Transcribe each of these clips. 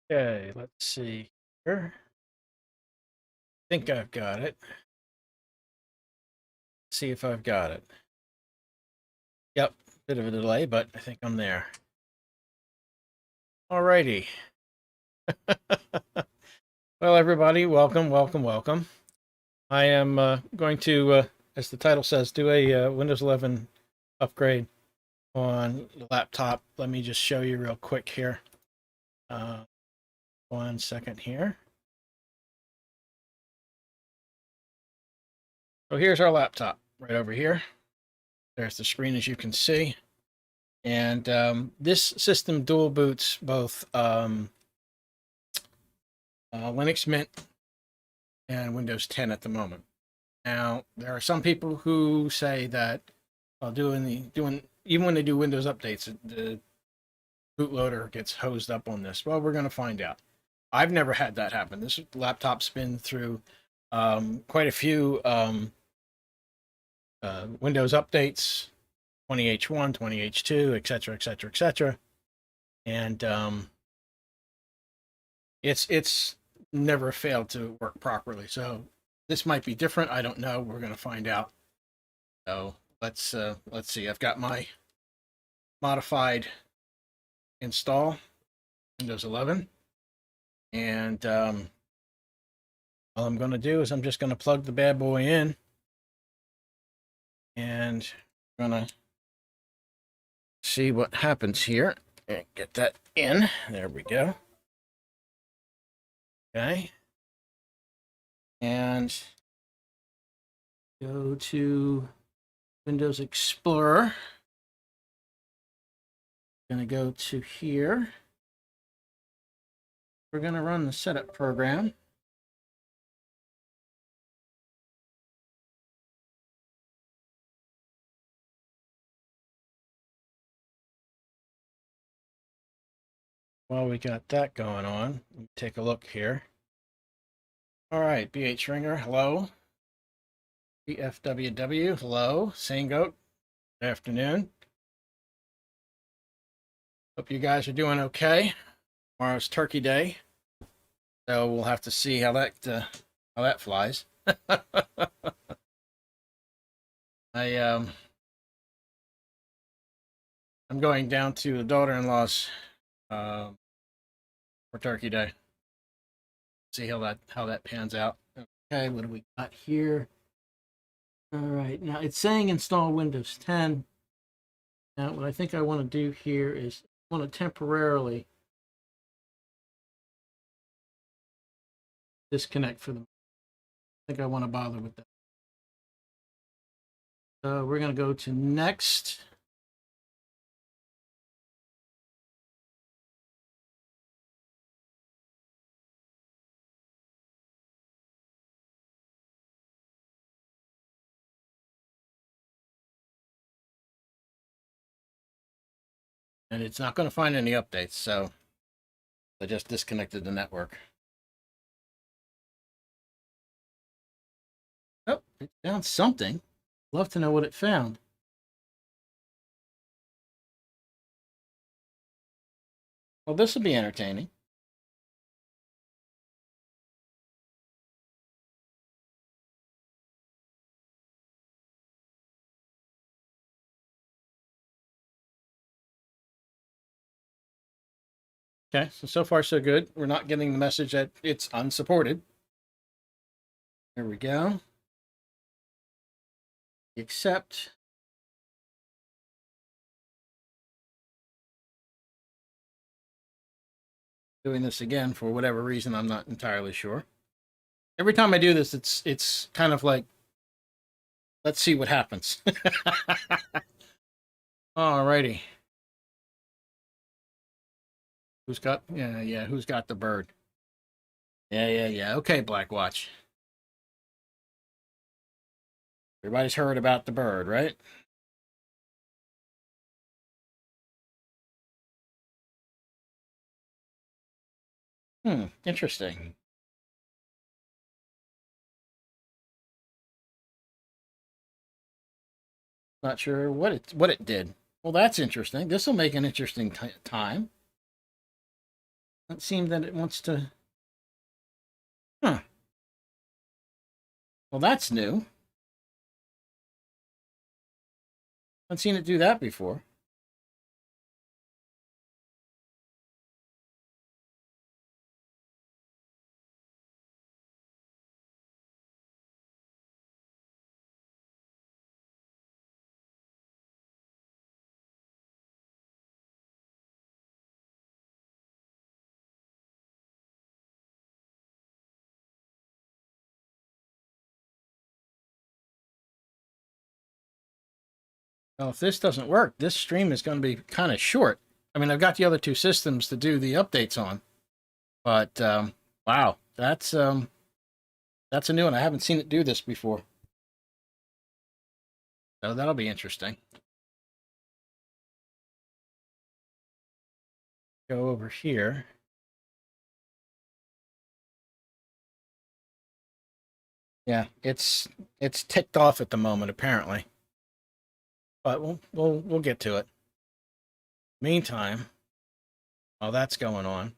Okay, let's see here. Think I've got it. See if I've got it. Yep, bit of a delay, but I think I'm there. Alrighty. Well, everybody, welcome, welcome, welcome. I am going to, as the title says, do a Windows 11 upgrade on the laptop. Let me just show you real quick here. 1 second here. So here's our laptop right over here. There's the screen, as you can see. And this system dual boots both Linux Mint and Windows 10 at the moment. Now, there are some people who say that even when they do Windows updates, the bootloader gets hosed up on this. Well, we're going to find out. I've never had that happen. This laptop's been through quite a few Windows updates, 20H1, 20H2, etc., etc., etc., and it's never failed to work properly. So this might be different. I don't know. We're going to find out. So let's see. I've got my modified install Windows 11, and all I'm going to do is I'm just going to plug the bad boy in, and I'm going to see what happens here. And get that in. There we go. Okay. And go to Windows Explorer. Going to go to here. We're going to run the setup program. While we got that going on, take a look here. All right, BH Ringer, hello. BFWW, hello. Sangoat, good afternoon. Hope you guys are doing okay. Tomorrow's Turkey Day, so we'll have to see how that flies. I'm going down to the daughter-in-law's for Turkey Day. See how that pans out. Okay, what do we got here? All right, now it's saying install Windows 10. Now, what I think I want to do here is I want to temporarily disconnect for them. I think I want to bother with that. So we're going to go to next. And it's not going to find any updates, so I just disconnected the network. Oh, it found something. Love to know what it found. Well, this will be entertaining. Okay, so far so good. We're not getting the message that it's unsupported. There we go. Accept. Doing this again for whatever reason, I'm not entirely sure. Every time I do this, it's kind of like, let's see what happens. Alrighty. Who's got who's got the bird? Yeah. Okay, Black Watch. Everybody's heard about the bird, right? Interesting. Not sure what it did. Well, that's interesting. This will make an interesting time. It seems that it wants to... Huh. Well, that's new. I've seen it do that before. Well, if this doesn't work, this stream is going to be kind of short. I mean, I've got the other two systems to do the updates on, but wow, that's a new one. I haven't seen it do this before, so that'll be interesting. Go over here. Yeah, it's ticked off at the moment apparently, but we'll get to it. Meantime, while that's going on,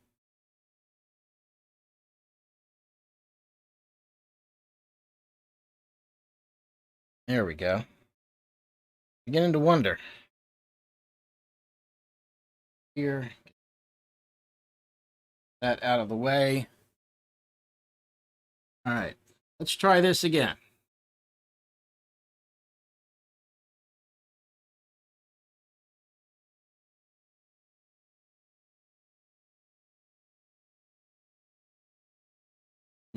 there we go. Beginning to wonder. Here, that out of the way. All right, let's try this again.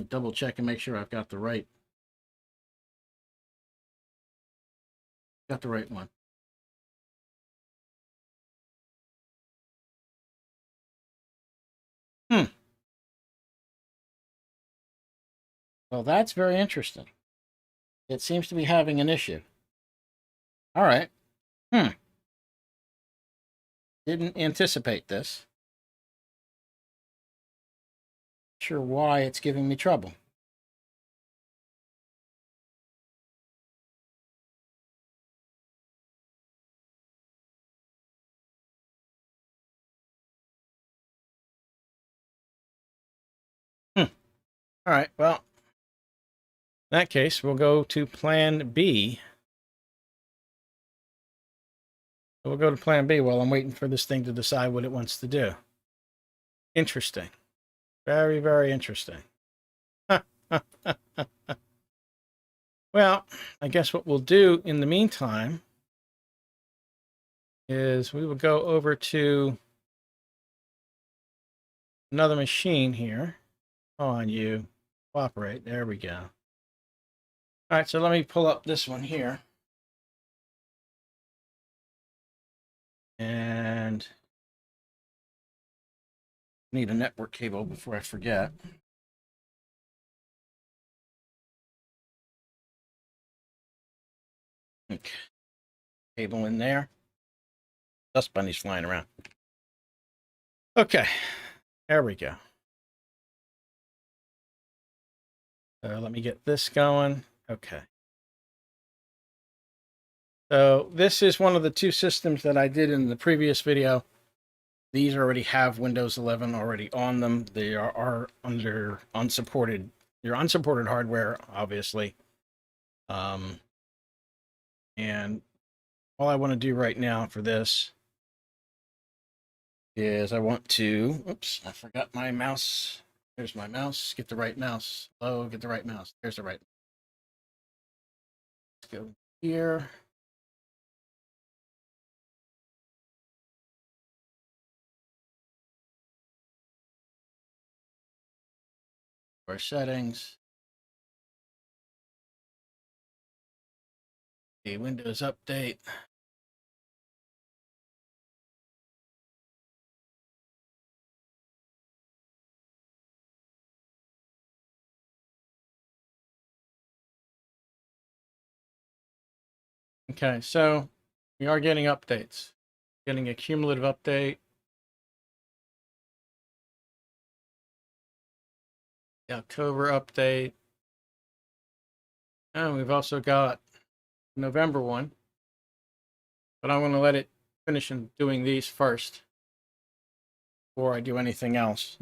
Double check and make sure I've got the right one. Well, that's very interesting. It seems to be having an issue. All right. Didn't anticipate this. Sure why it's giving me trouble. All right, well, in that case, we'll go to plan B. We'll go to plan B while I'm waiting for this thing to decide what it wants to do. Interesting. Very, very interesting. Well, I guess what we'll do in the meantime is we will go over to another machine here. On you. Cooperate. There we go. All right, so let me pull up this one here. And need a network cable before I forget. Okay. Cable in there. Dust bunnies flying around. Okay, there we go. Let me get this going. Okay. So this is one of the two systems that I did in the previous video. These already have Windows 11 already on them. They are under unsupported. They're unsupported hardware, obviously. And all I want to do right now for this is I want to, oops, I forgot my mouse. There's my mouse. Get the right mouse. Oh, get the right mouse. There's the right. Let's go here. Our settings. The Windows update. Okay, so we are getting updates. Getting a cumulative update. The October update. And we've also got November one. But I'm going to let it finish in doing these first before I do anything else.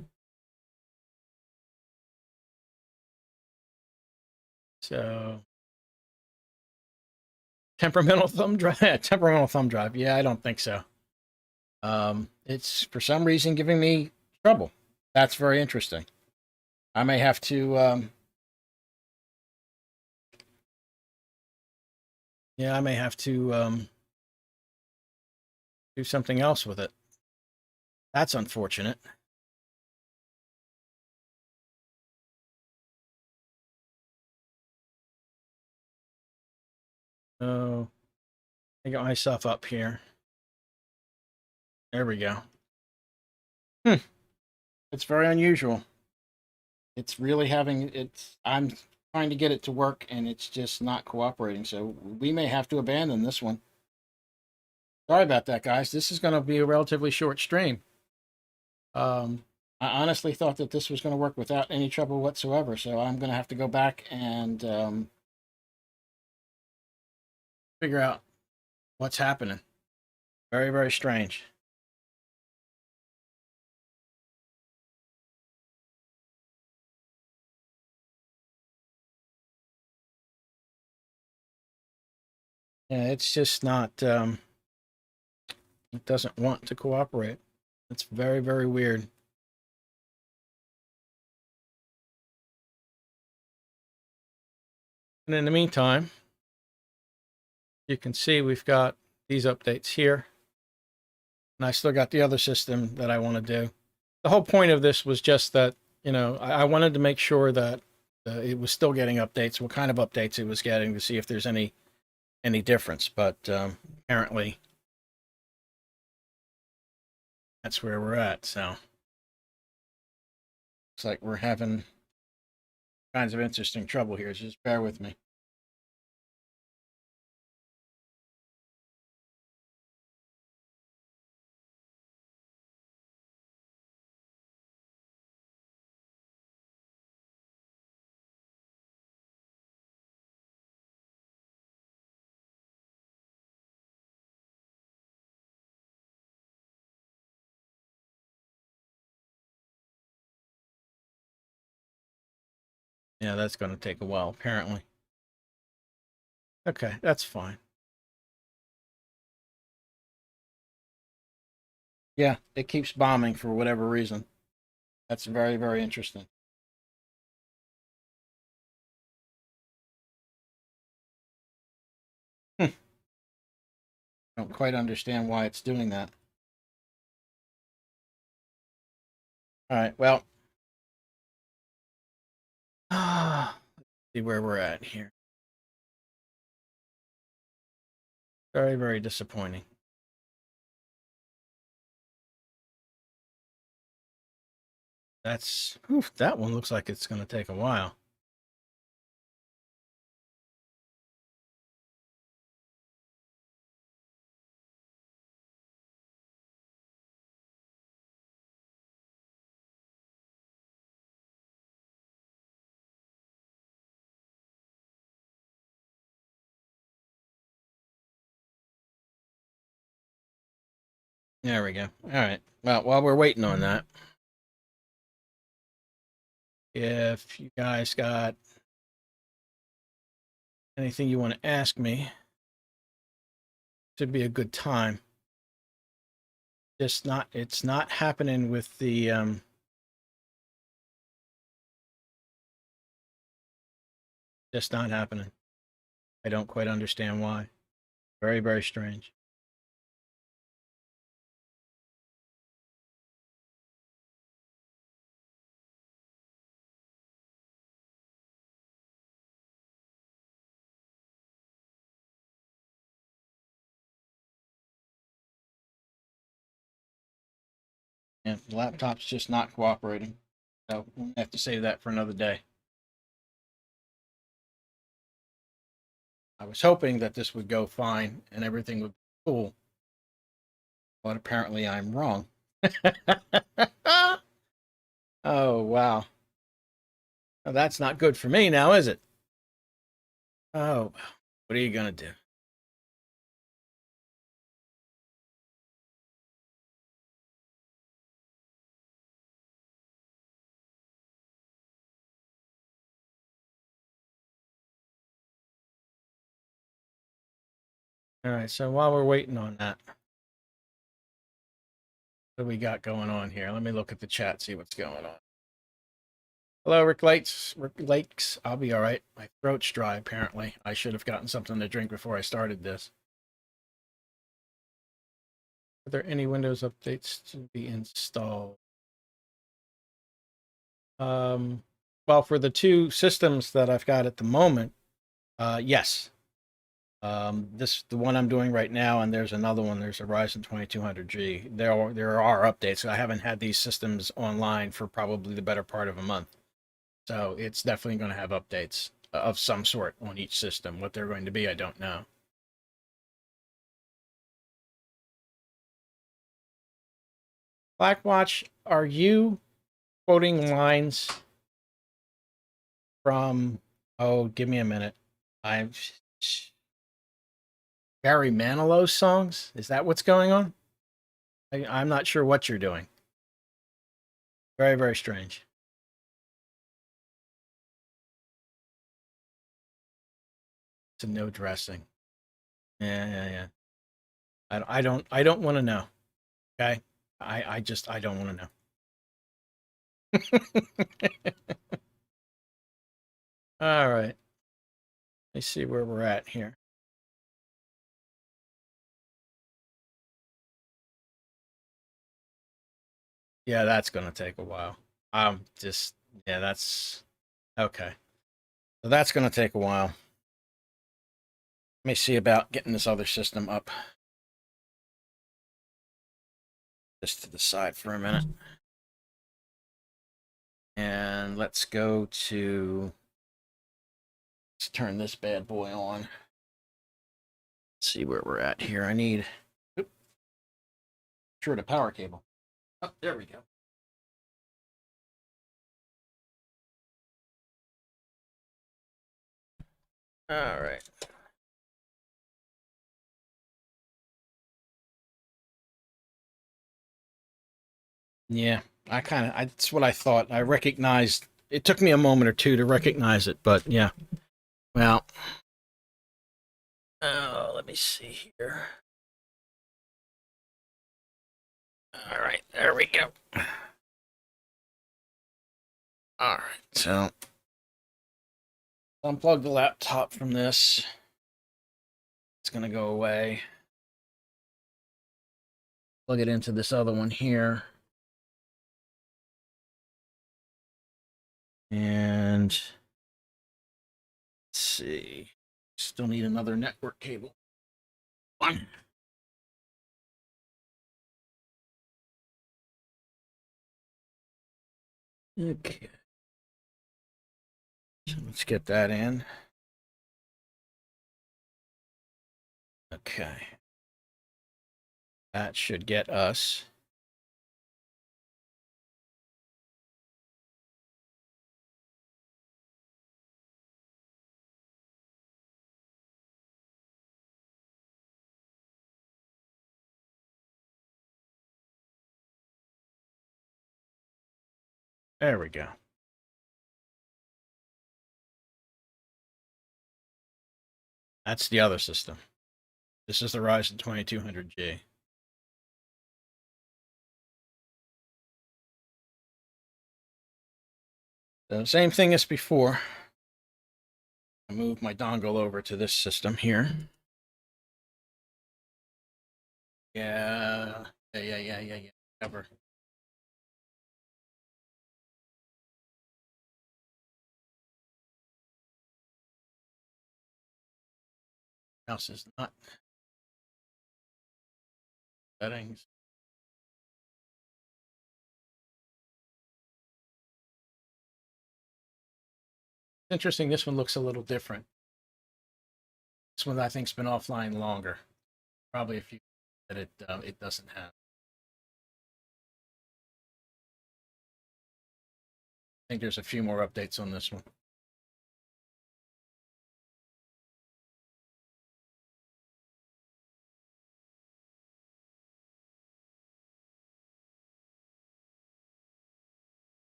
So, temperamental thumb drive. Temperamental thumb drive. Yeah, I don't think so. It's for some reason giving me trouble. That's very interesting. I may have to. Yeah, I may have to do something else with it. That's unfortunate. Oh, I got myself up here. There we go. It's very unusual. It's really having it's. I'm trying to get it to work, and it's just not cooperating. So we may have to abandon this one. Sorry about that, guys. This is going to be a relatively short stream. I honestly thought that this was going to work without any trouble whatsoever. So I'm going to have to go back and figure out what's happening. Very, very strange. Yeah, it's just not, it doesn't want to cooperate. It's very, very weird. And in the meantime, you can see we've got these updates here. And I still got the other system that I want to do. The whole point of this was just that, you know, I wanted to make sure that it was still getting updates, what kind of updates it was getting, to see if there's any difference. But apparently that's where we're at. So it's like we're having kinds of interesting trouble here. So just bear with me. Yeah, that's going to take a while, apparently. Okay, that's fine. Yeah, it keeps bombing for whatever reason. That's very, very interesting. I don't quite understand why it's doing that. All right, well, let's see where we're at here. Very, very disappointing. That's, oof, that one looks like it's going to take a while. There we go. All right. Well, while we're waiting on that, if you guys got anything you want to ask me, should be a good time. Just not, it's not happening with the, just not happening. I don't quite understand why. Very, very strange. And the laptop's just not cooperating. So we'll have to save that for another day. I was hoping that this would go fine and everything would be cool, but apparently I'm wrong. Oh, wow. Well, that's not good for me now, is it? Oh, what are you going to do? All right, so while we're waiting on that, what do we got going on here? Let me look at the chat, see what's going on. Hello, Rick Lakes. Rick Lakes. I'll be all right. My throat's dry, apparently. I should have gotten something to drink before I started this. Are there any Windows updates to be installed? Well, for the two systems that I've got at the moment, yes. The one I'm doing right now, and there's another one. There's a Ryzen 2200G. There are updates. I haven't had these systems online for probably the better part of a month, so it's definitely going to have updates of some sort on each system. What they're going to be, I don't know. Blackwatch, are you quoting lines from? Oh, give me a minute. I'm Barry Manilow's songs. Is that what's going on? I'm not sure what you're doing. Very, very strange. It's a no dressing. Yeah. I don't want to know. Okay. I don't want to know. All right. Let's see where we're at here. Yeah, that's going to take a while. Yeah, that's okay. So that's going to take a while. Let me see about getting this other system up. Just to the side for a minute. And let's go to, let's turn this bad boy on. See where we're at here. I need, sure, the power cable. Oh, there we go. All right. Yeah, that's what I thought. I recognized, it took me a moment or two to recognize it, but yeah. Well, let me see here. All right, there we go. All right, so unplug the laptop from this. It's going to go away. Plug it into this other one here. And let's see. Still need another network cable. One. Okay. So let's get that in. Okay. That should get us. There we go. That's the other system. This is the Ryzen 2200G. So same thing as before. I move my dongle over to this system here. Yeah. Cover. Mouse is not. Settings. Interesting. This one looks a little different. This one I think's been offline longer. Probably a few that it doesn't have. I think there's a few more updates on this one.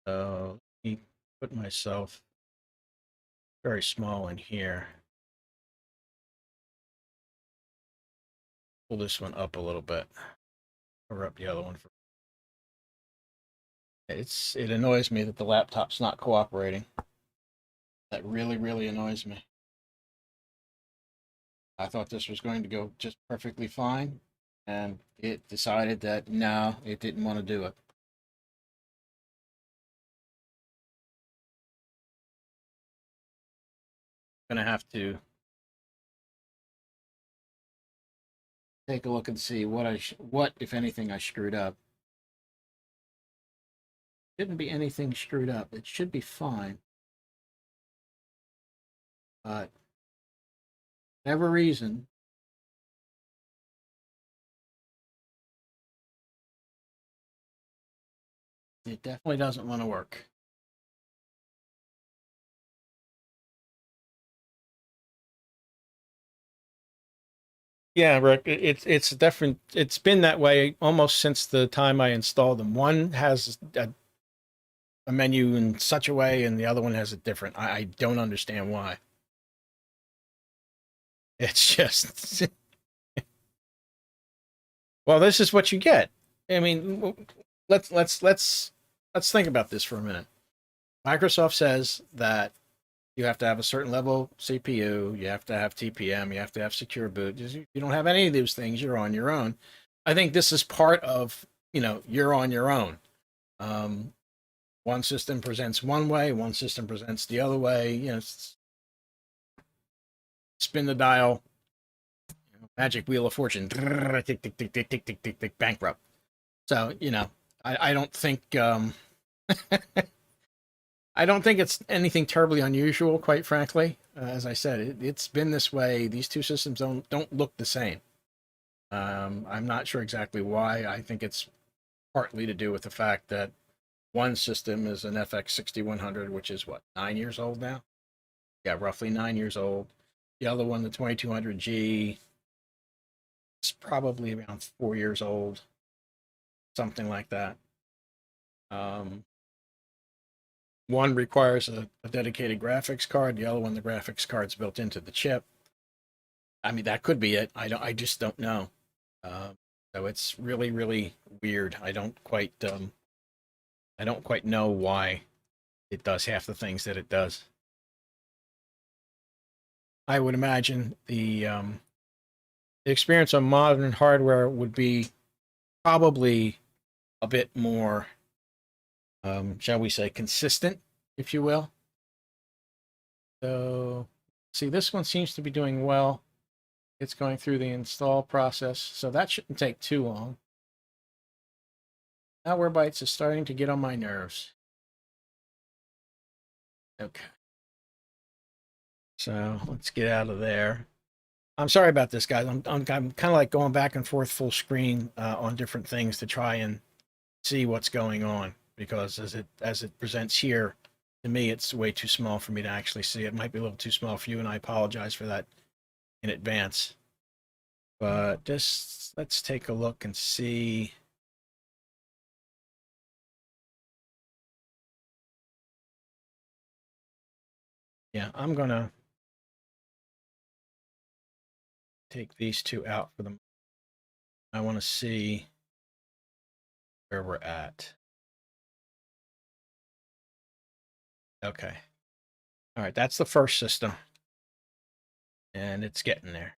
So let me put myself very small in here. Pull this one up a little bit. Cover up the other one. It annoys me that the laptop's not cooperating. That really, really annoys me. I thought this was going to go just perfectly fine, and it decided that no, it didn't want to do it. I'm gonna have to take a look and see what, if anything, I screwed up. Shouldn't be anything screwed up. It should be fine. But whatever reason, it definitely doesn't want to work. Yeah, Rick, it's different. It's been that way almost since the time I installed them. One has a menu in such a way, and the other one has a different. I don't understand why. It's just well, this is what you get. I mean, let's think about this for a minute. Microsoft says that you have to have a certain level CPU, you have to have TPM, you have to have secure boot. You don't have any of those things, you're on your own. I think this is part of, you're on your own. One system presents one way, one system presents the other way. Spin the dial, magic wheel of fortune, tick, tick, tick, tick, tick, tick, tick, tick, bankrupt. So, I don't think I don't think it's anything terribly unusual, quite frankly. As I said, it's been this way. These two systems don't look the same. I'm not sure exactly why. I think it's partly to do with the fact that one system is an FX 6100, which is what, 9 years old now? Yeah, roughly 9 years old. The other one, the 2200G, is probably around 4 years old, something like that. One requires a dedicated graphics card. The other one, the graphics card's built into the chip. I mean, that could be it. I just don't know. So it's really, really weird. I don't quite know why it does half the things that it does. I would imagine the experience on modern hardware would be probably a bit more, shall we say, consistent, if you will. So, see, this one seems to be doing well. It's going through the install process, so that shouldn't take too long. Malwarebytes is starting to get on my nerves. Okay. So let's get out of there. I'm sorry about this, guys. I'm kind of like going back and forth full screen on different things to try and see what's going on, because as it presents here, to me, it's way too small for me to actually see. It might be a little too small for you, and I apologize for that in advance. But just let's take a look and see. Yeah, I'm gonna take these two out for them. I want to see where we're at. Okay. All right, that's the first system. And it's getting there.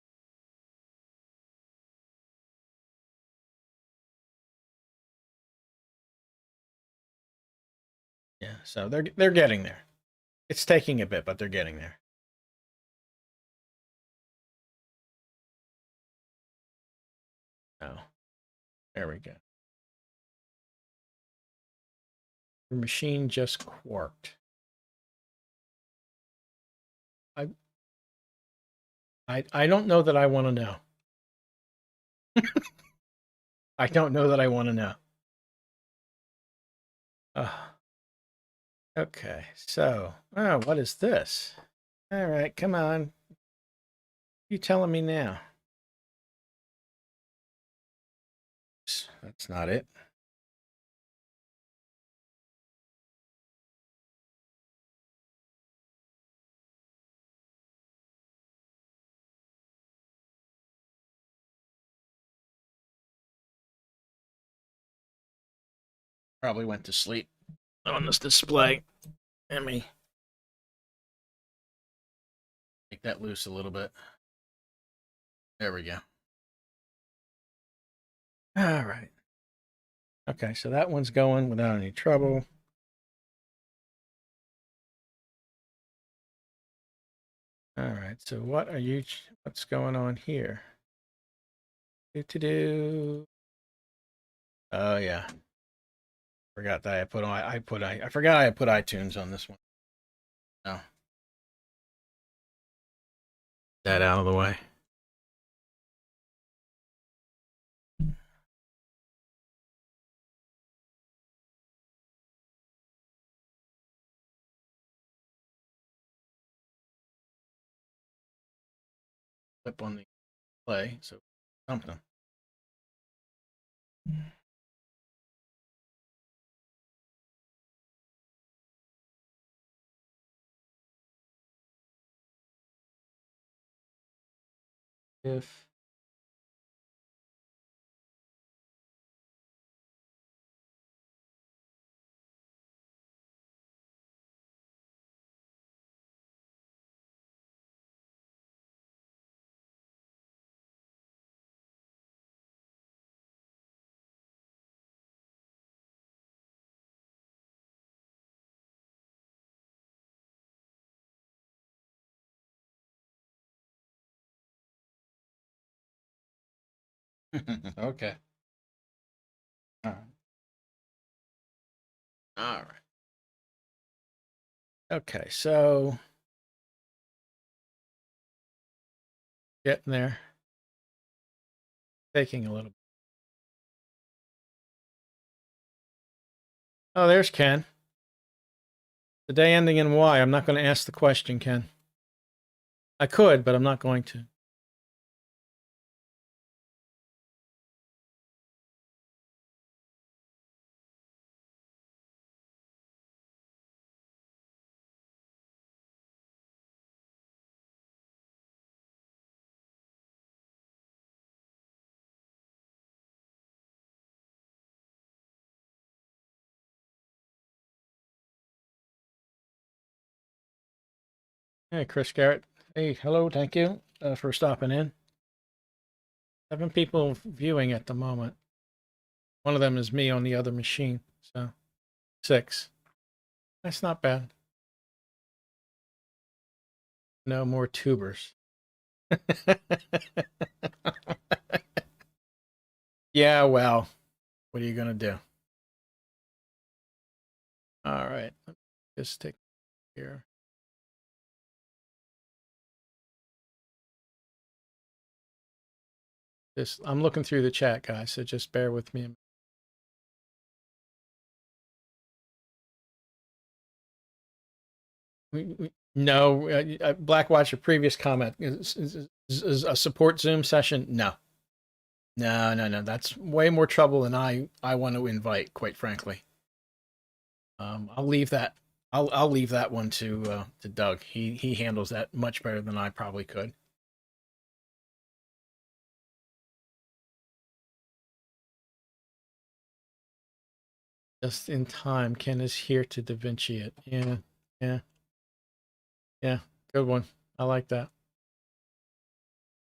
Yeah, so they're getting there. It's taking a bit, but they're getting there. Oh, there we go. Your machine just quarked. I I don't know that I want to know. I don't know that I want to know. Okay, so what is this? All right, come on. You telling me now? That's not it. Probably went to sleep on this display. Let me make that loose a little bit. There we go. All right. Okay, so that one's going without any trouble. All right, so what's going on here? Do. Oh yeah. Forgot that I forgot I put iTunes on this one. No. That out of the way. Flip on the play, so something. If okay. All right. All right. Okay, so getting there. Taking a little. Oh, there's Ken. The day ending in Y. I'm not going to ask the question, Ken. I could, but I'm not going to. Hey, Chris Garrett. Hey, hello. Thank you for stopping in. 7 people viewing at the moment. One of them is me on the other machine, so 6. That's not bad. No more tubers. Yeah, well, what are you going to do? All right. Let me just take here. I'm looking through the chat, guys, so just bear with me. No, Blackwatch, your previous comment is a support Zoom session. No. That's way more trouble than I want to invite, quite frankly. I'll leave that. I'll leave that one to Doug. He handles that much better than I probably could. Just in time. Ken is here to Da Vinci it. Yeah. Good one. I like that.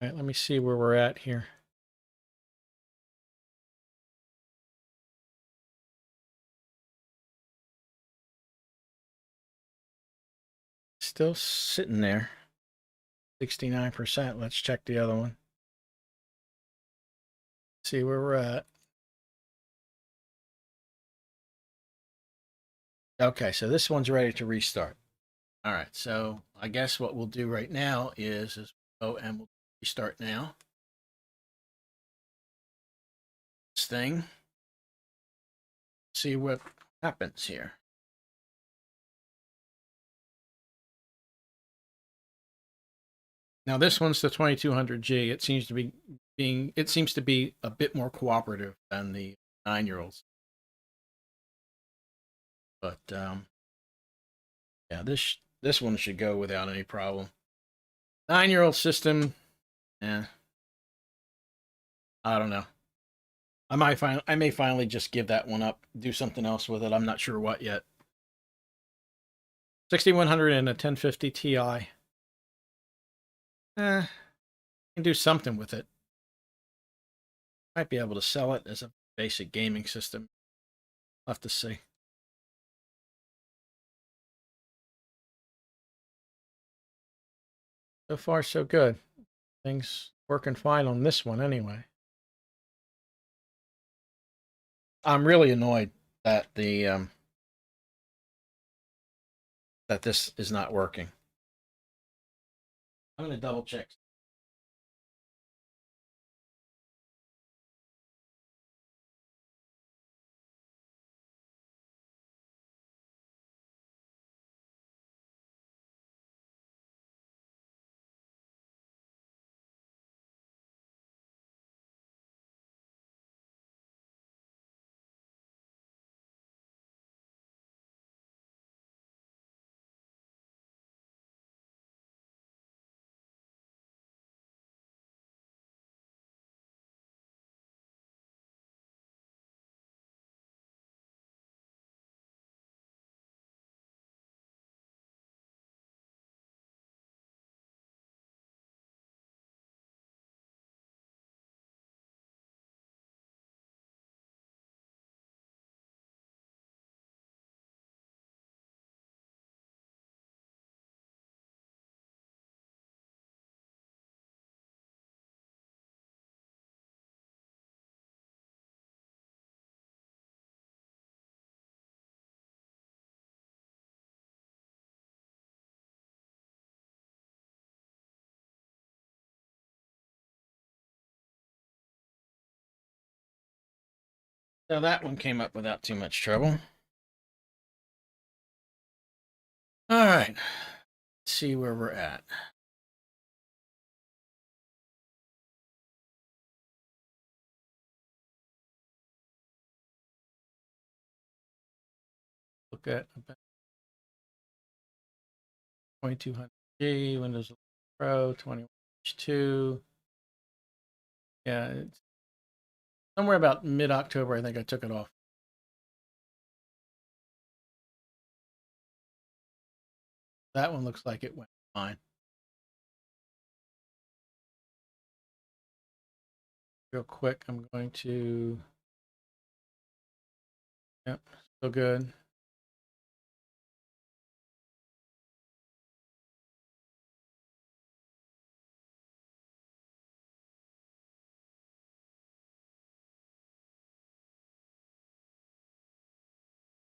All right, let me see where we're at here. Still sitting there. 69%. Let's check the other one. See where we're at. Okay, so this one's ready to restart. All right, so I guess what we'll do right now is go and we'll restart now. This thing. See what happens here. Now this one's the 2200G. It seems to be a bit more cooperative than the 9-year-olds. But yeah, this one should go without any problem. 9-year-old system, I don't know. I may finally just give that one up, do something else with it. I'm not sure what yet. 6100 and a 1050 Ti. Can do something with it. Might be able to sell it as a basic gaming system. I'll have to see. So far, so good. Things working fine on this one anyway. I'm really annoyed that that this is not working. I'm going to double check. So that one came up without too much trouble. All right. Let's see where we're at. Look at 2200G, Windows Pro, 21H2. Yeah, it's somewhere about mid-October, I think I took it off. That one looks like it went fine. Real quick, I'm going to... Yep, still good.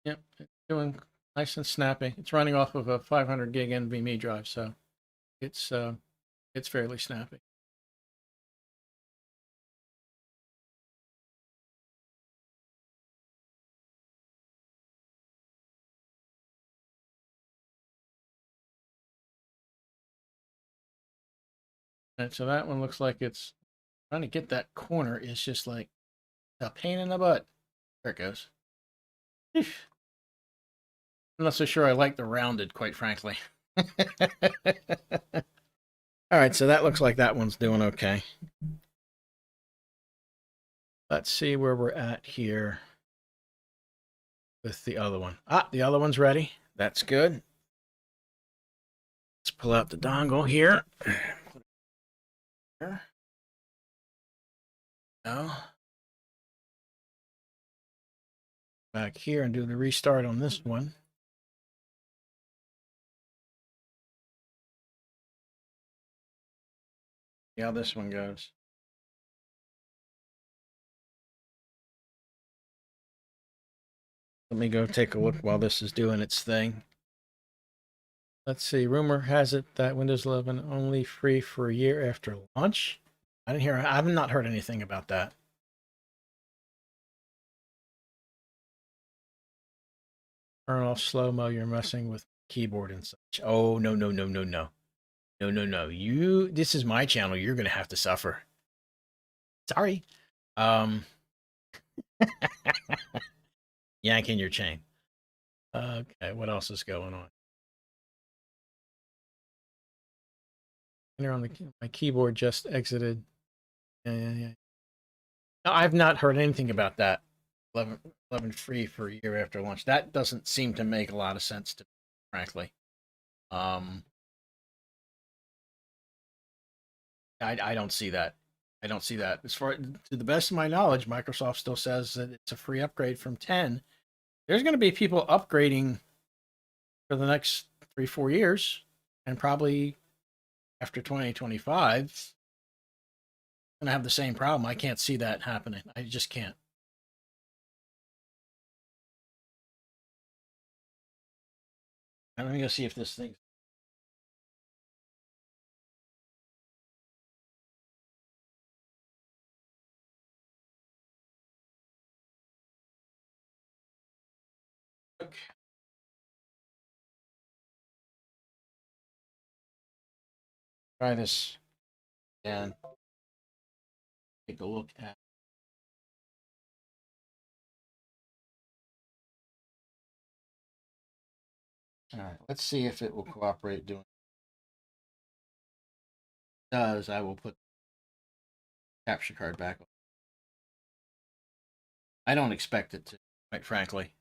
Yep, it's doing nice and snappy. It's running off of a 500 gig NVMe drive, so it's fairly snappy. And so that one looks like it's trying to get that corner is just like a pain in the butt. There it goes. I'm not so sure I like the rounded, quite frankly. All right, so that looks like that one's doing okay. Let's see where we're at here with the other one. Ah, the other one's ready. That's good. Let's pull out the dongle here. No. Back here and do the restart on this one. See how this one goes. Let me go take a look while this is doing its thing. Let's see. Rumor has it that Windows 11 only free for a year after launch. I have not heard anything about that. Turn off slow mo. You're messing with keyboard and such. Oh no no no no no no no no. This is my channel. You're gonna have to suffer. Sorry. Um, yanking your chain. Okay, what else is going on? Here on my keyboard just exited. Yeah. No, I've not heard anything about that. 11 free for a year after launch. That doesn't seem to make a lot of sense to me, frankly. Um, I don't see that. I don't see that. As far to the best of my knowledge, Microsoft still says that it's a free upgrade from 10. There's going to be people upgrading for the next 3-4 years, and probably after 2025, going to have the same problem. I can't see that happening. I just can't. And let me go see if this thing. Okay. Try this and take a look at. All right, let's see if it will cooperate doing. If it does, I will put the capture card back. I don't expect it to, quite frankly.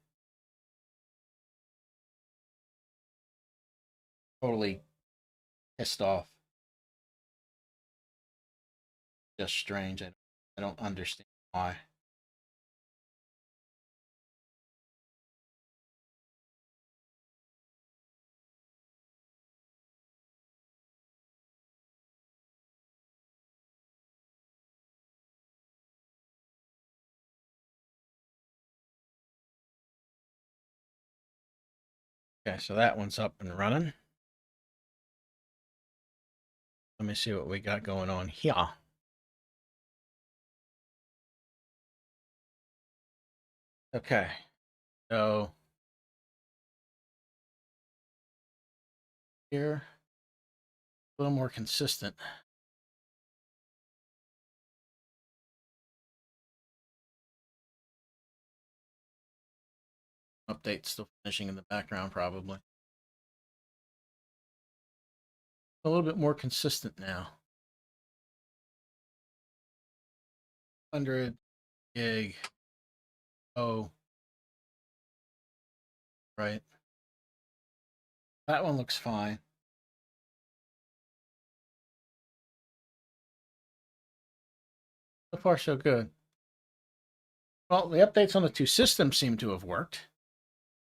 Totally pissed off. Just strange. I don't understand why. Okay, so that one's up and running. Let me see what we got going on here. Okay, so here, a little more consistent. Update still finishing in the background, probably. A little bit more consistent now. 100 gig. Oh, right. That one looks fine. So far, so good. Well, the updates on the two systems seem to have worked.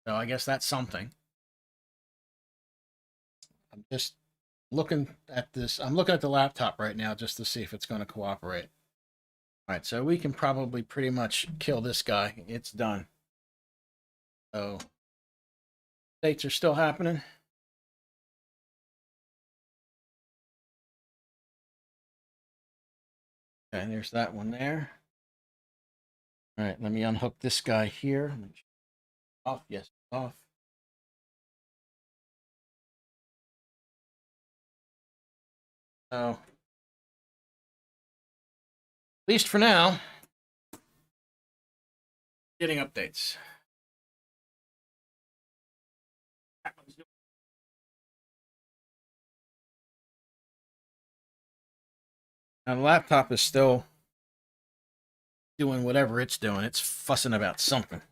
So I guess that's something. I'm just looking at this. I'm looking at the laptop right now just to see if it's going to cooperate. All right, so we can probably pretty much kill this guy. It's done. So updates are still happening. Okay, there's that one there. All right, let me unhook this guy here. Off, yes, off. So, at least for now, getting updates. Now, the laptop is still doing whatever it's doing. It's fussing about something.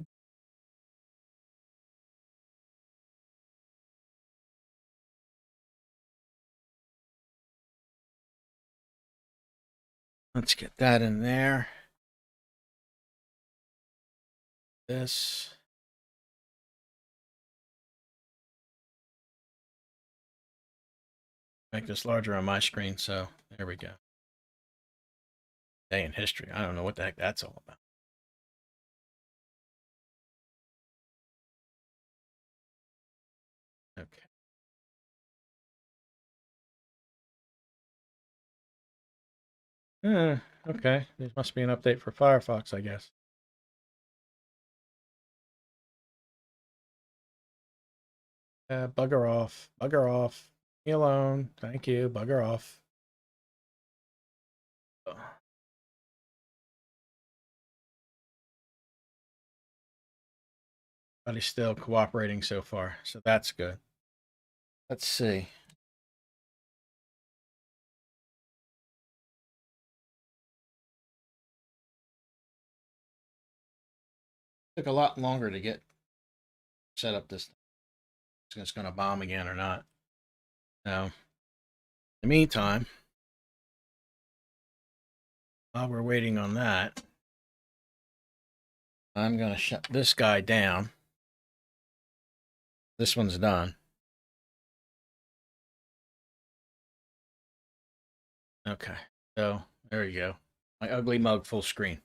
Let's get that in there. This. Make this larger on my screen, so there we go. Day in history. I don't know what the heck that's all about. Okay. Okay. There must be an update for Firefox, I guess. Bugger off. Bugger off. Leave me alone. Thank you. Bugger off. But he's still cooperating so far, so that's good. Let's see. Took a lot longer to get set up this. It's going to bomb again or not. Now, in the meantime, while we're waiting on that, I'm going to shut this guy down. This one's done. Okay, so there you go. My ugly mug full screen.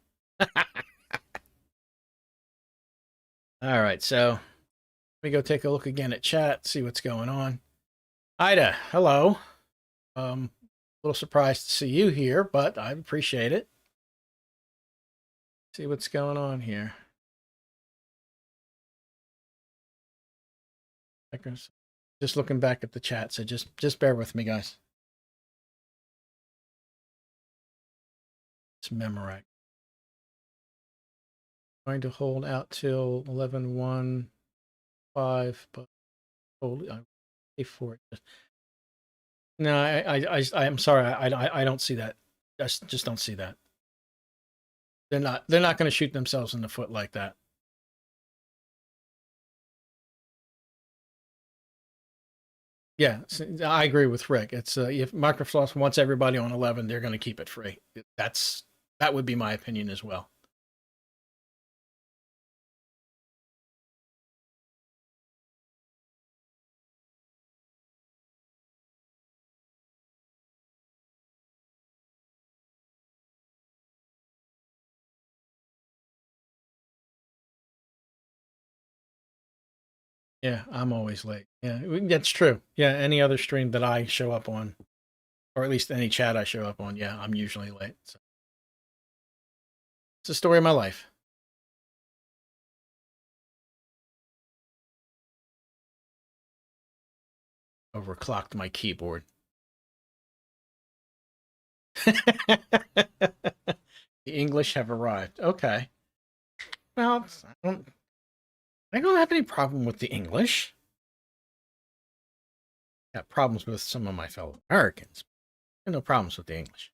All right, so let me go take a look again at chat, see what's going on. Ida, hello. A little surprised to see you here, but I appreciate it. See what's going on here. Just looking back at the chat, so just bear with me, guys. It's Memorac. Going to hold out till 11:15, but hold I for it. No, I'm sorry. I don't see that. Just don't see that. They're not going to shoot themselves in the foot like that. Yeah, I agree with Rick. It's if Microsoft wants everybody on 11, they're going to keep it free. That would be my opinion as well. Yeah, I'm always late. Yeah, that's true. Yeah, any other stream that I show up on, or at least any chat I show up on, yeah, I'm usually late. So. It's the story of my life. Overclocked my keyboard. The English have arrived. Okay. Well, I don't have any problem with the English. Got problems with some of my fellow Americans. No problems with the English.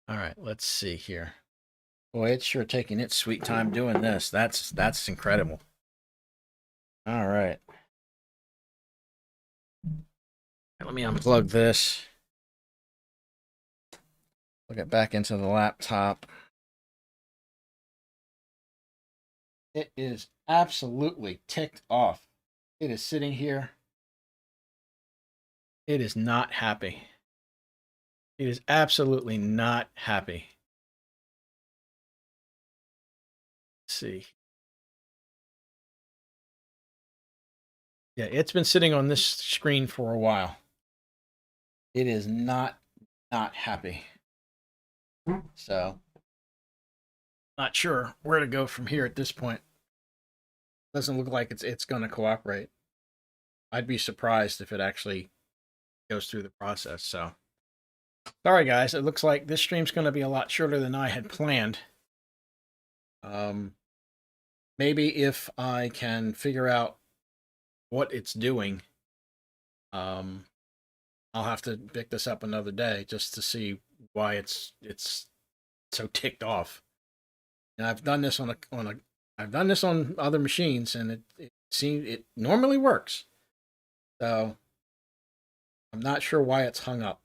All right, let's see here. Boy, it's sure taking its sweet time doing this. That's incredible. All right. Let me unplug this. Plug it back into the laptop. It is absolutely ticked off. It is sitting here. It is not happy. It is absolutely not happy. Let's see. Yeah, it's been sitting on this screen for a while. It is not happy. So, not sure where to go from here at this point. Doesn't look like it's going to cooperate. I'd be surprised if it actually goes through the process. So, sorry guys, it looks like this stream's going to be a lot shorter than I had planned. Maybe if I can figure out what it's doing, I'll have to pick this up another day just to see why it's so ticked off. And I've done this I've done this on other machines, and it normally works. So I'm not sure why it's hung up,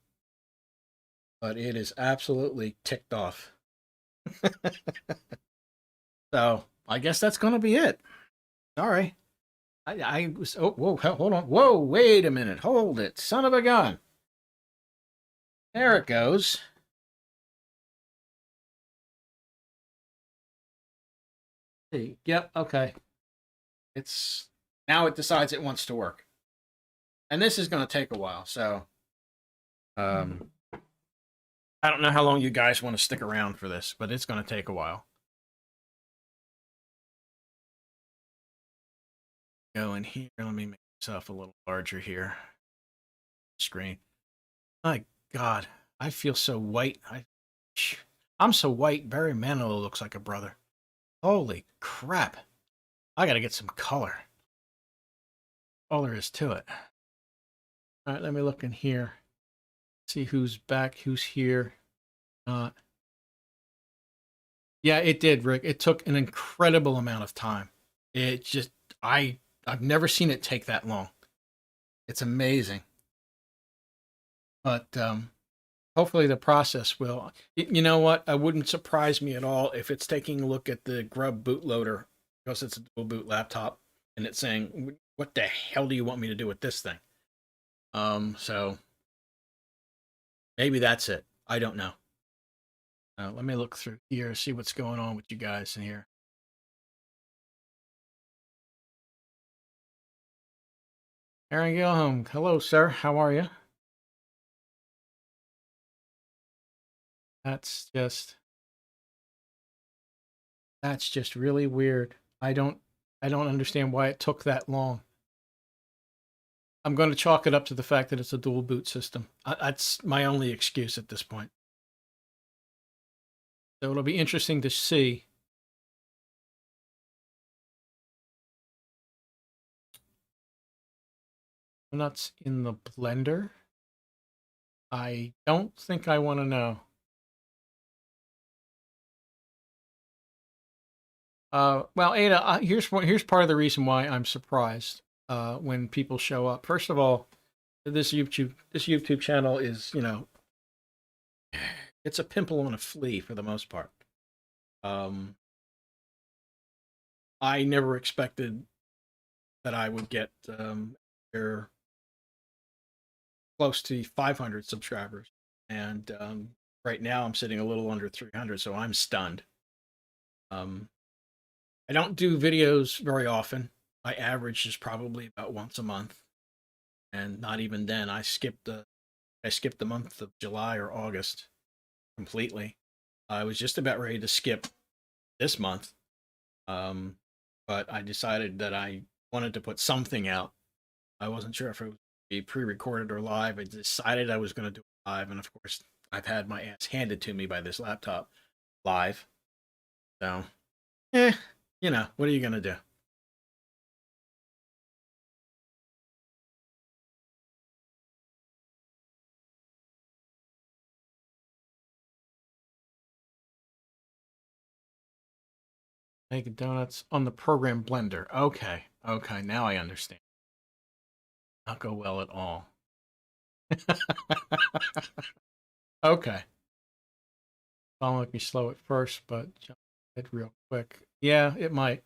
but it is absolutely ticked off. So I guess that's going to be it. Sorry. I was, oh, whoa, hold on. Whoa, wait a minute. Hold it. Son of a gun. There it goes. See, yep, okay. Now it decides it wants to work. And this is going to take a while, so I don't know how long you guys want to stick around for this, but it's going to take a while. Go in here. Let me make myself a little larger here. Screen. My God, I feel so white. I'm so white. Barry Manilow looks like a brother. Holy crap. I got to get some color. All there is to it. All right, let me look in here. See who's back, who's here. Not. Yeah, it did, Rick. It took an incredible amount of time. It just I've never seen it take that long. It's amazing. But hopefully the process will. You know what? I wouldn't surprise me at all if it's taking a look at the Grub bootloader because it's a dual boot laptop and it's saying, "What the hell do you want me to do with this thing?" So maybe that's it. I don't know. Let me look through here, see what's going on with you guys in here. Aaron Gilham, hello, sir. How are you? That's just that's just really weird. I don't understand why it took that long. I'm going to chalk it up to the fact that it's a dual boot system. That's my only excuse at this point. So it'll be interesting to see. Nuts in the blender. I don't think I want to know. Well, Ada, here's part of the reason why I'm surprised when people show up. First of all, this YouTube channel is, it's a pimple on a flea for the most part. I never expected that I would get they're close to 500 subscribers, and right now I'm sitting a little under 300, so I'm stunned. I don't do videos very often. My average is probably about once a month, and not even then. I skipped the month of July or August completely. I was just about ready to skip this month, um, but I decided that I wanted to put something out. I wasn't sure if it would be pre-recorded or live. I decided I was going to do it live, and of course, I've had my ass handed to me by this laptop live. So, eh, what are you going to do? Make donuts on the program Blender. Okay, okay, now I understand. Not go well at all. Okay. I'll make me slow at first, but jump ahead real quick. Yeah, it might.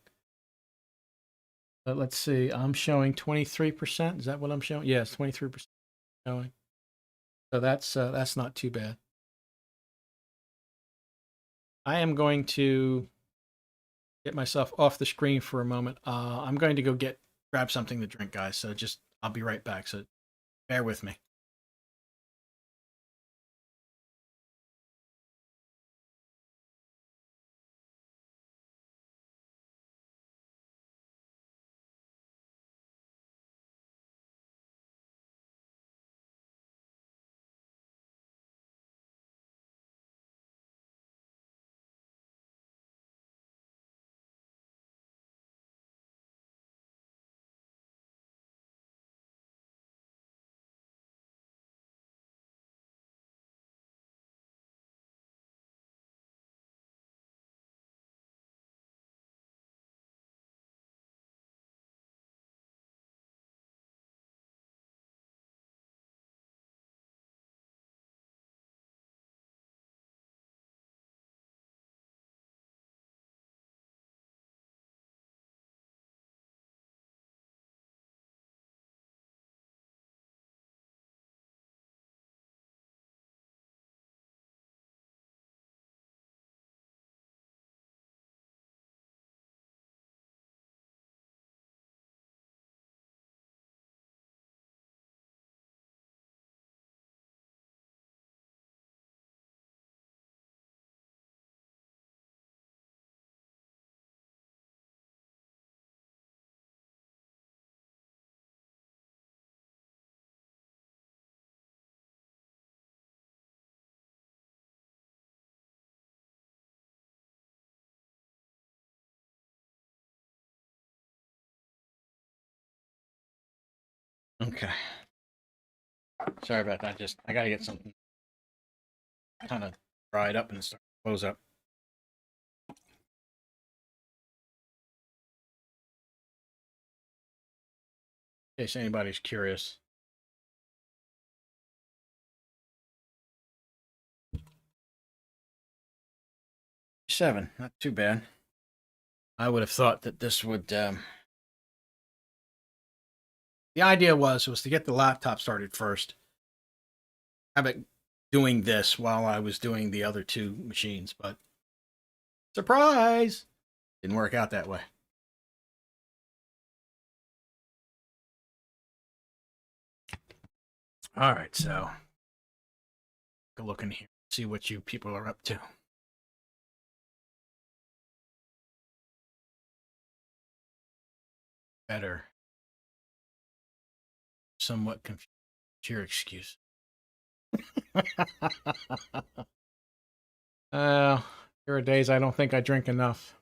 But let's see. I'm showing 23%. Is that what I'm showing? Yes, 23% showing. So that's not too bad. I am going to get myself off the screen for a moment. I'm going to go grab something to drink, guys. So just I'll be right back. So bear with me. Okay. Sorry about that. Just I gotta get something kind of dried up and start to close up. in case anybody's curious. Seven, not too bad. I would have thought that this would. The idea was to get the laptop started first, have it doing this while I was doing the other two machines, but surprise, didn't work out that way. All right, so take a look in here, see what you people are up to. Better. Somewhat confused. It's your excuse. There are days I don't think I drink enough.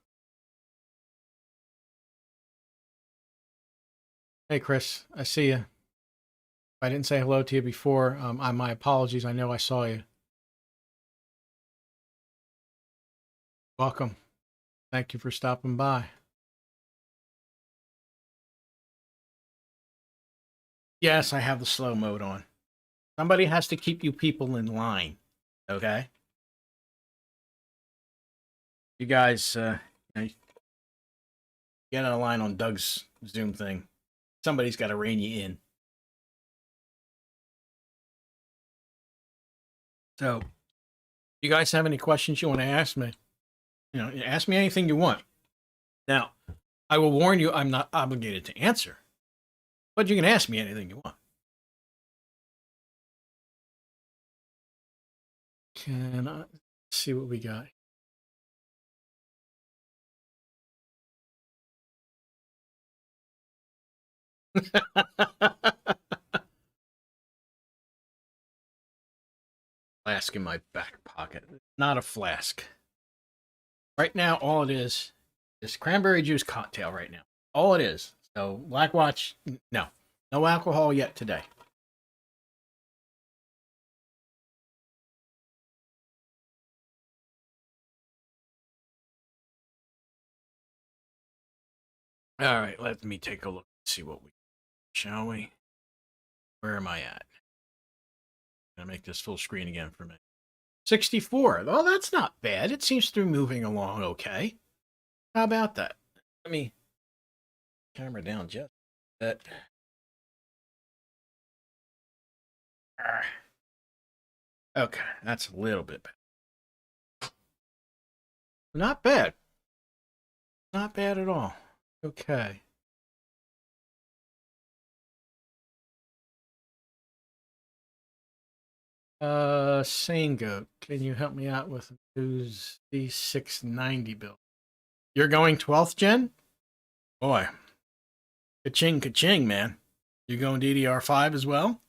Hey, Chris, I see you. If I didn't say hello to you before, my apologies. I know I saw you. Welcome. Thank you for stopping by. Yes, I have the slow mode on. Somebody has to keep you people in line, okay? You guys, get on a line on Doug's Zoom thing. Somebody's got to rein you in. So, you guys have any questions you want to ask me? Ask me anything you want. Now, I will warn you, I'm not obligated to answer, but you can ask me anything you want. Can I see what we got? Flask in my back pocket. Not a flask. Right now, all it is cranberry juice cocktail right now. All it is. So, Black Watch, no. No alcohol yet today. All right, let me take a look and see what we shall we? Where am I at? I'm gonna make this full screen again for a minute. 64. Oh, that's not bad. It seems to be moving along okay. How about that? Let me camera down just that. Okay, that's a little bit better. Not bad. Not bad at all. Okay. Sane Goat, can you help me out with who's the 690 build? You're going 12th gen? Boy. Ka-ching, ka-ching, man. You going DDR5 as well?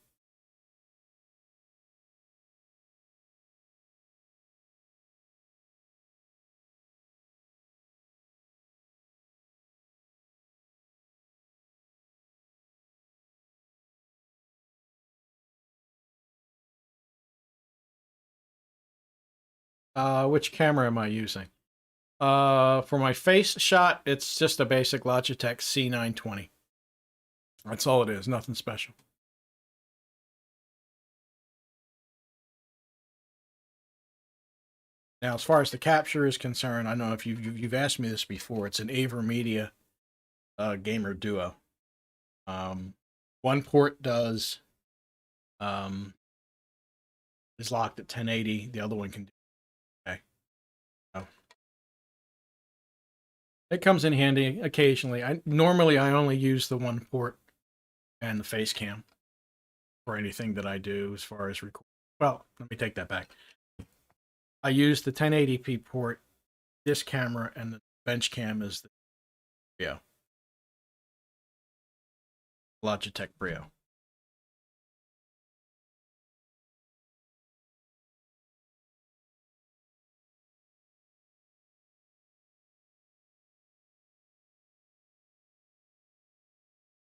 Which camera am I using? For my face shot, it's just a basic Logitech C920. That's all it is, nothing special. Now, as far as the capture is concerned, I don't know if you've asked me this before. It's an AverMedia Gamer Duo. One port does is locked at 1080. The other one can do okay. So it comes in handy occasionally. Normally I only use the one port and the face cam for anything that I do as far as record. Well, let me take that back. I use the 1080p port, this camera, and the bench cam is the Brio. Logitech Brio.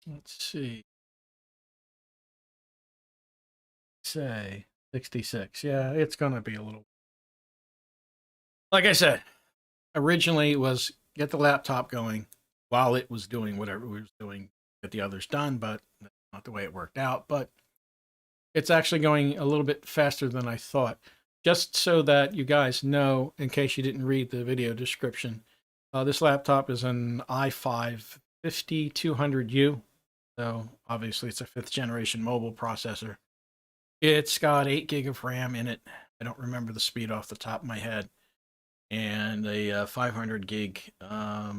Let's see. Say 66. Yeah, it's going to be a little. Like I said, originally it was get the laptop going while it was doing whatever it was doing, get the others done, but not the way it worked out, but it's actually going a little bit faster than I thought. Just so that you guys know, in case you didn't read the video description, this laptop is an i5 5200U. So obviously it's a 5th generation mobile processor. It's got 8 gig of RAM in it. I don't remember the speed off the top of my head. And a 500 gig. I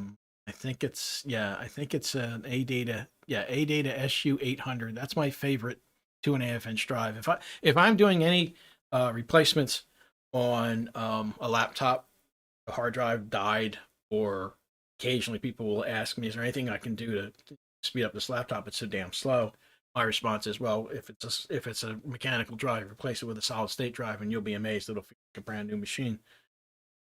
think it's an ADATA. Yeah, ADATA SU800. That's my favorite 2.5-inch drive. If I'm doing any replacements on a laptop, the hard drive died, or occasionally people will ask me, is there anything I can do to speed up this laptop? It's so damn slow. My response is, well, if it's a mechanical drive, replace it with a solid state drive, and you'll be amazed it'll feel like a brand new machine.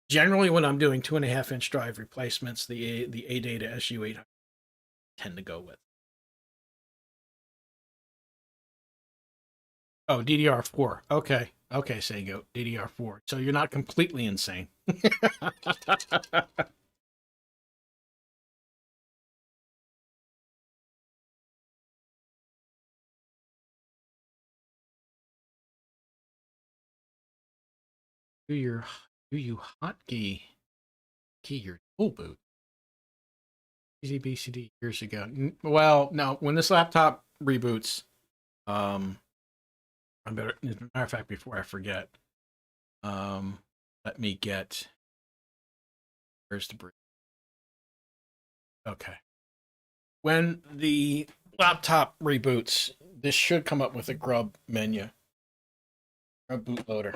Generally, when I'm doing 2.5-inch drive replacements, the ADATA SU800 tend to go with. Oh, DDR4. Okay. Okay, Sego, DDR4. So you're not completely insane. do you hotkey your tool boot? BCD years ago. Well, no, when this laptop reboots, I better, as a matter of fact, before I forget, let me get, where's the brief? Okay. When the laptop reboots, this should come up with a grub menu, a bootloader.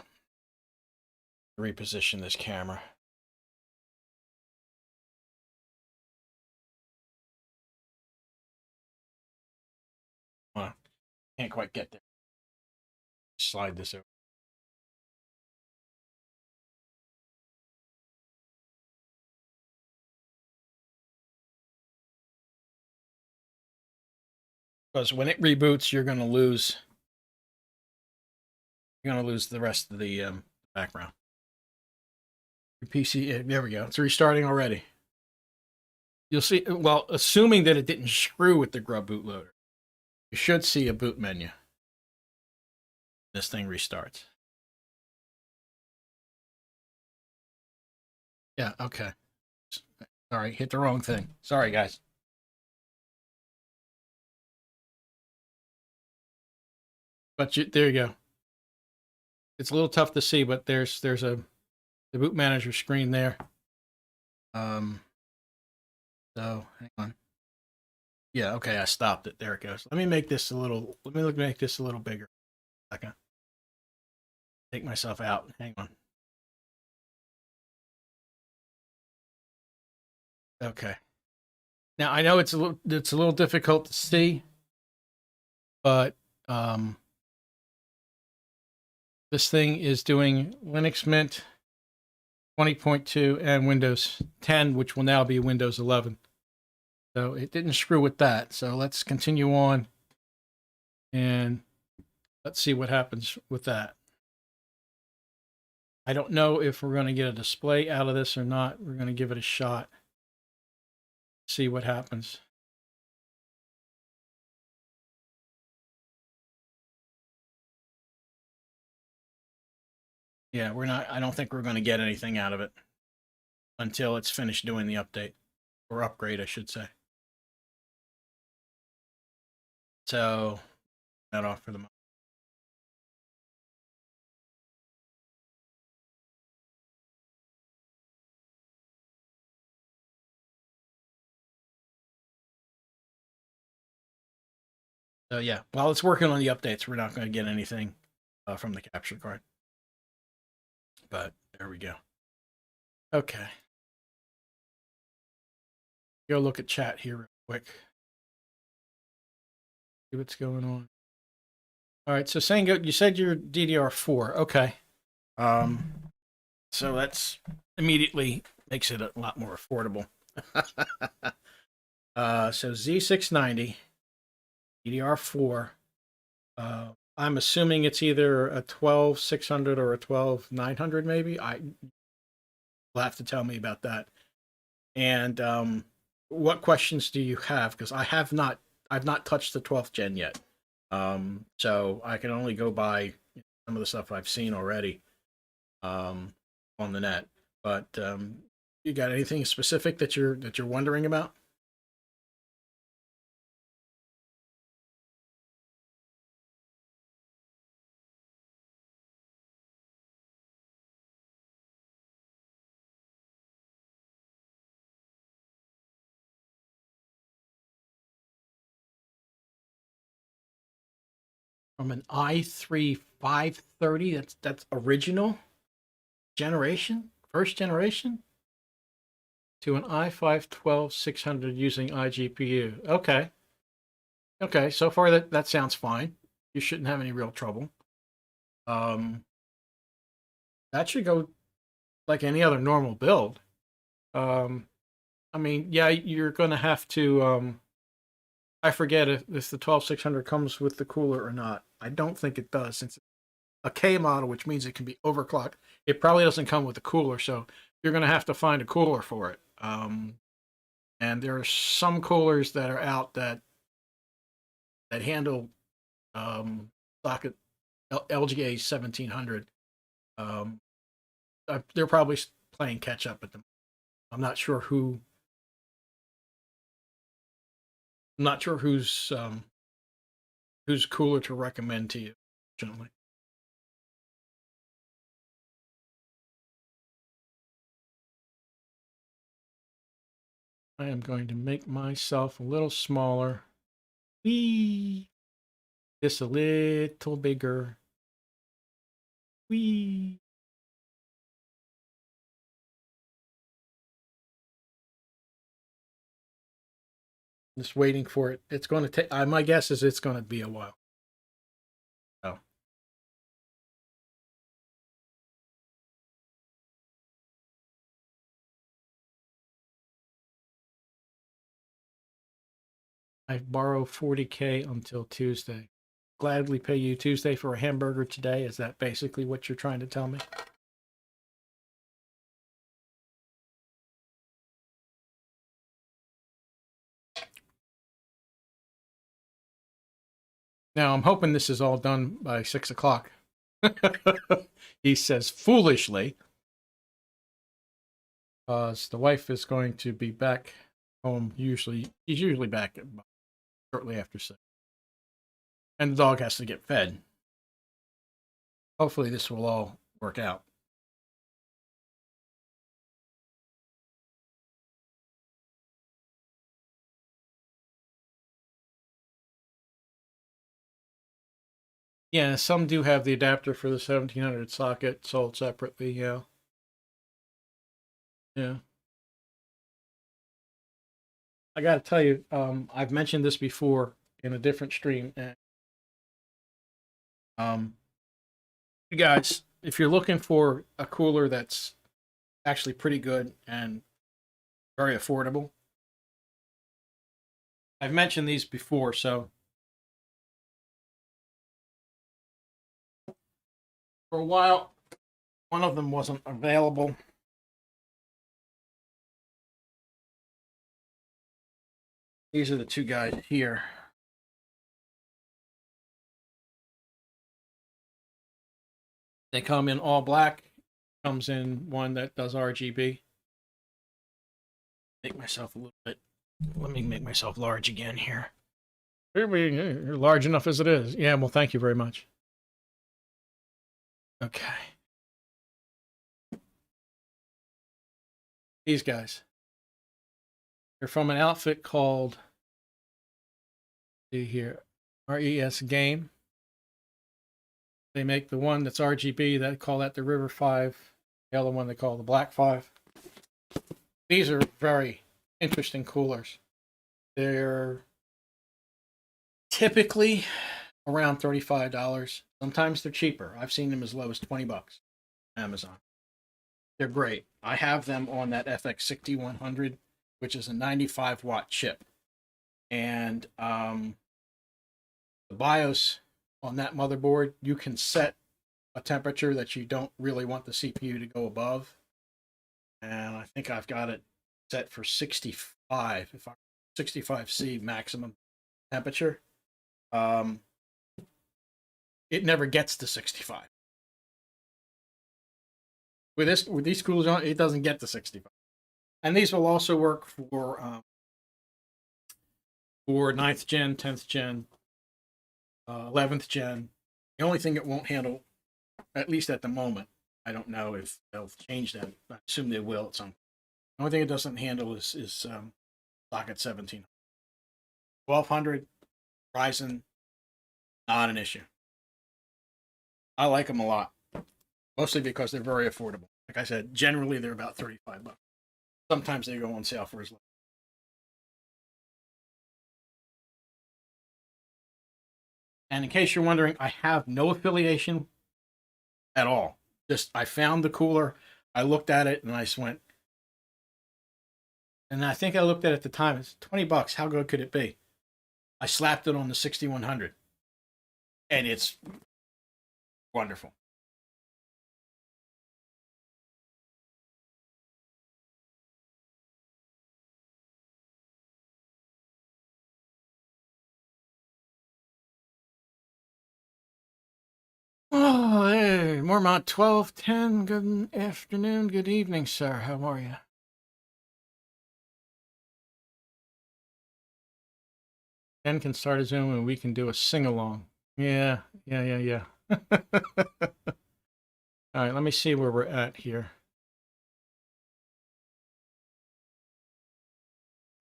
Reposition this camera. Can't quite get there. Slide this over. Because when it reboots, you're going to lose the rest of the background. Your PC, there we go. It's restarting already. You'll see, well, assuming that it didn't screw with the grub bootloader, you should see a boot menu. This thing restarts. Yeah, okay. Sorry, hit the wrong thing. Sorry, guys. But there you go. It's a little tough to see, but there's the boot manager screen there. So hang on. Yeah, okay, I stopped it. There it goes. Let me make this a little bigger. Second. Take myself out. Hang on. Okay. Now I know it's a little difficult to see, but this thing is doing Linux Mint 20.2 and Windows 10, which will now be Windows 11. So it didn't screw with that. So let's continue on and let's see what happens with that. I don't know if we're going to get a display out of this or not. We're going to give it a shot. See what happens. Yeah, I don't think we're going to get anything out of it until it's finished doing the update, or upgrade, I should say. So, that off for the moment. So yeah, while it's working on the updates, we're not going to get anything from the capture card. But there we go. Okay. Go look at chat here real quick. See what's going on. All right, so Sango, you said you're DDR4. Okay. So that's immediately makes it a lot more affordable. So Z690, DDR4. I'm assuming it's either a 12600 or a 12900, maybe. Will have to tell me about that. And what questions do you have? Because I have not I've not touched the 12th gen yet. So I can only go by some of the stuff I've seen already um, on the net. But you got anything specific that you're wondering about? From an i3 530, that's original generation, first generation, to an i5 12 600 using iGPU. Okay. Okay, so far that sounds fine. You shouldn't have any real trouble. Um, that should go like any other normal build. Um, I mean, yeah, you're going to have to. I forget if the 12600 comes with the cooler or not. I don't think it does, since it's a K model, which means it can be overclocked. It probably doesn't come with a cooler, so you're going to have to find a cooler for it. And there are some coolers that are out that handle socket LGA 1700. Um, they're probably playing catch up at them. I'm not sure who. I'm not sure who's cooler to recommend to you. Generally, I am going to make myself a little smaller. Wee. This a little bigger. Wee. Just waiting for it. It's going to take. My guess is it's going to be a while. Oh, I borrow 40K until Tuesday. Gladly pay you Tuesday for a hamburger today. Is that basically what you're trying to tell me? Now I'm hoping this is all done by 6 o'clock. He says foolishly, because the wife is going to be back home. He's usually back shortly after 6, and the dog has to get fed. Hopefully, this will all work out. Yeah, some do have the adapter for the 1700 socket sold separately. Yeah, yeah. I got to tell you, I've mentioned this before in a different stream. And, you guys, if you're looking for a cooler that's actually pretty good and very affordable, I've mentioned these before. So for a while, one of them wasn't available. These are the two guys here. They come in all black. Comes in one that does RGB. Make myself a little bit. Let me make myself large again here. You're large enough as it is. Yeah, well, thank you very much. Okay. These guys. They're from an outfit called, see here, RES Game. They make the one that's RGB. They call that the River 5. The other one they call the Black 5. These are very interesting coolers. They're typically around $35. Sometimes they're cheaper. I've seen them as low as $20 on Amazon. They're great. I have them on that FX 6100, which is a 95-watt chip. And the BIOS on that motherboard, you can set a temperature that you don't really want the CPU to go above. And I think I've got it set for 65, if I 65C maximum. temperature, um, it never gets to 65. With these coolers on, it doesn't get to 65. And these will also work for 9th gen, 10th gen, 11th gen. The only thing it won't handle, at least at the moment, I don't know if they'll change that. I assume they will at some point. The only thing it doesn't handle is socket 17. 1200 Ryzen, not an issue. I like them a lot, mostly because they're very affordable. Like I said, generally they're about $35. Sometimes they go on sale for as low. And in case you're wondering, I have no affiliation at all. Just I found the cooler, I looked at it, and I just went. And I think I looked at it at the time. It's $20. How good could it be? I slapped it on the 6100, and it's wonderful. Oh, hey, Mormont 1210. Good afternoon, good evening, sir. How are you? Ken can start a Zoom and we can do a sing along. Yeah. All right, let me see where we're at here.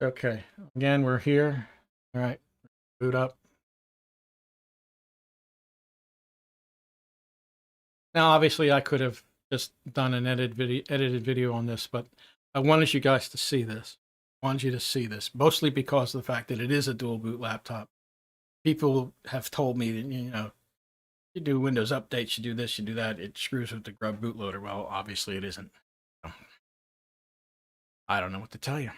Okay, again, we're here. All right, boot up. Now, obviously, I could have just done an edited video on this, but I wanted you guys to see this. I wanted you to see this, mostly because of the fact that it is a dual boot laptop. People have told me that, you do Windows updates, you do this, you do that, it screws with the grub bootloader. Well, obviously it isn't. I don't know what to tell you.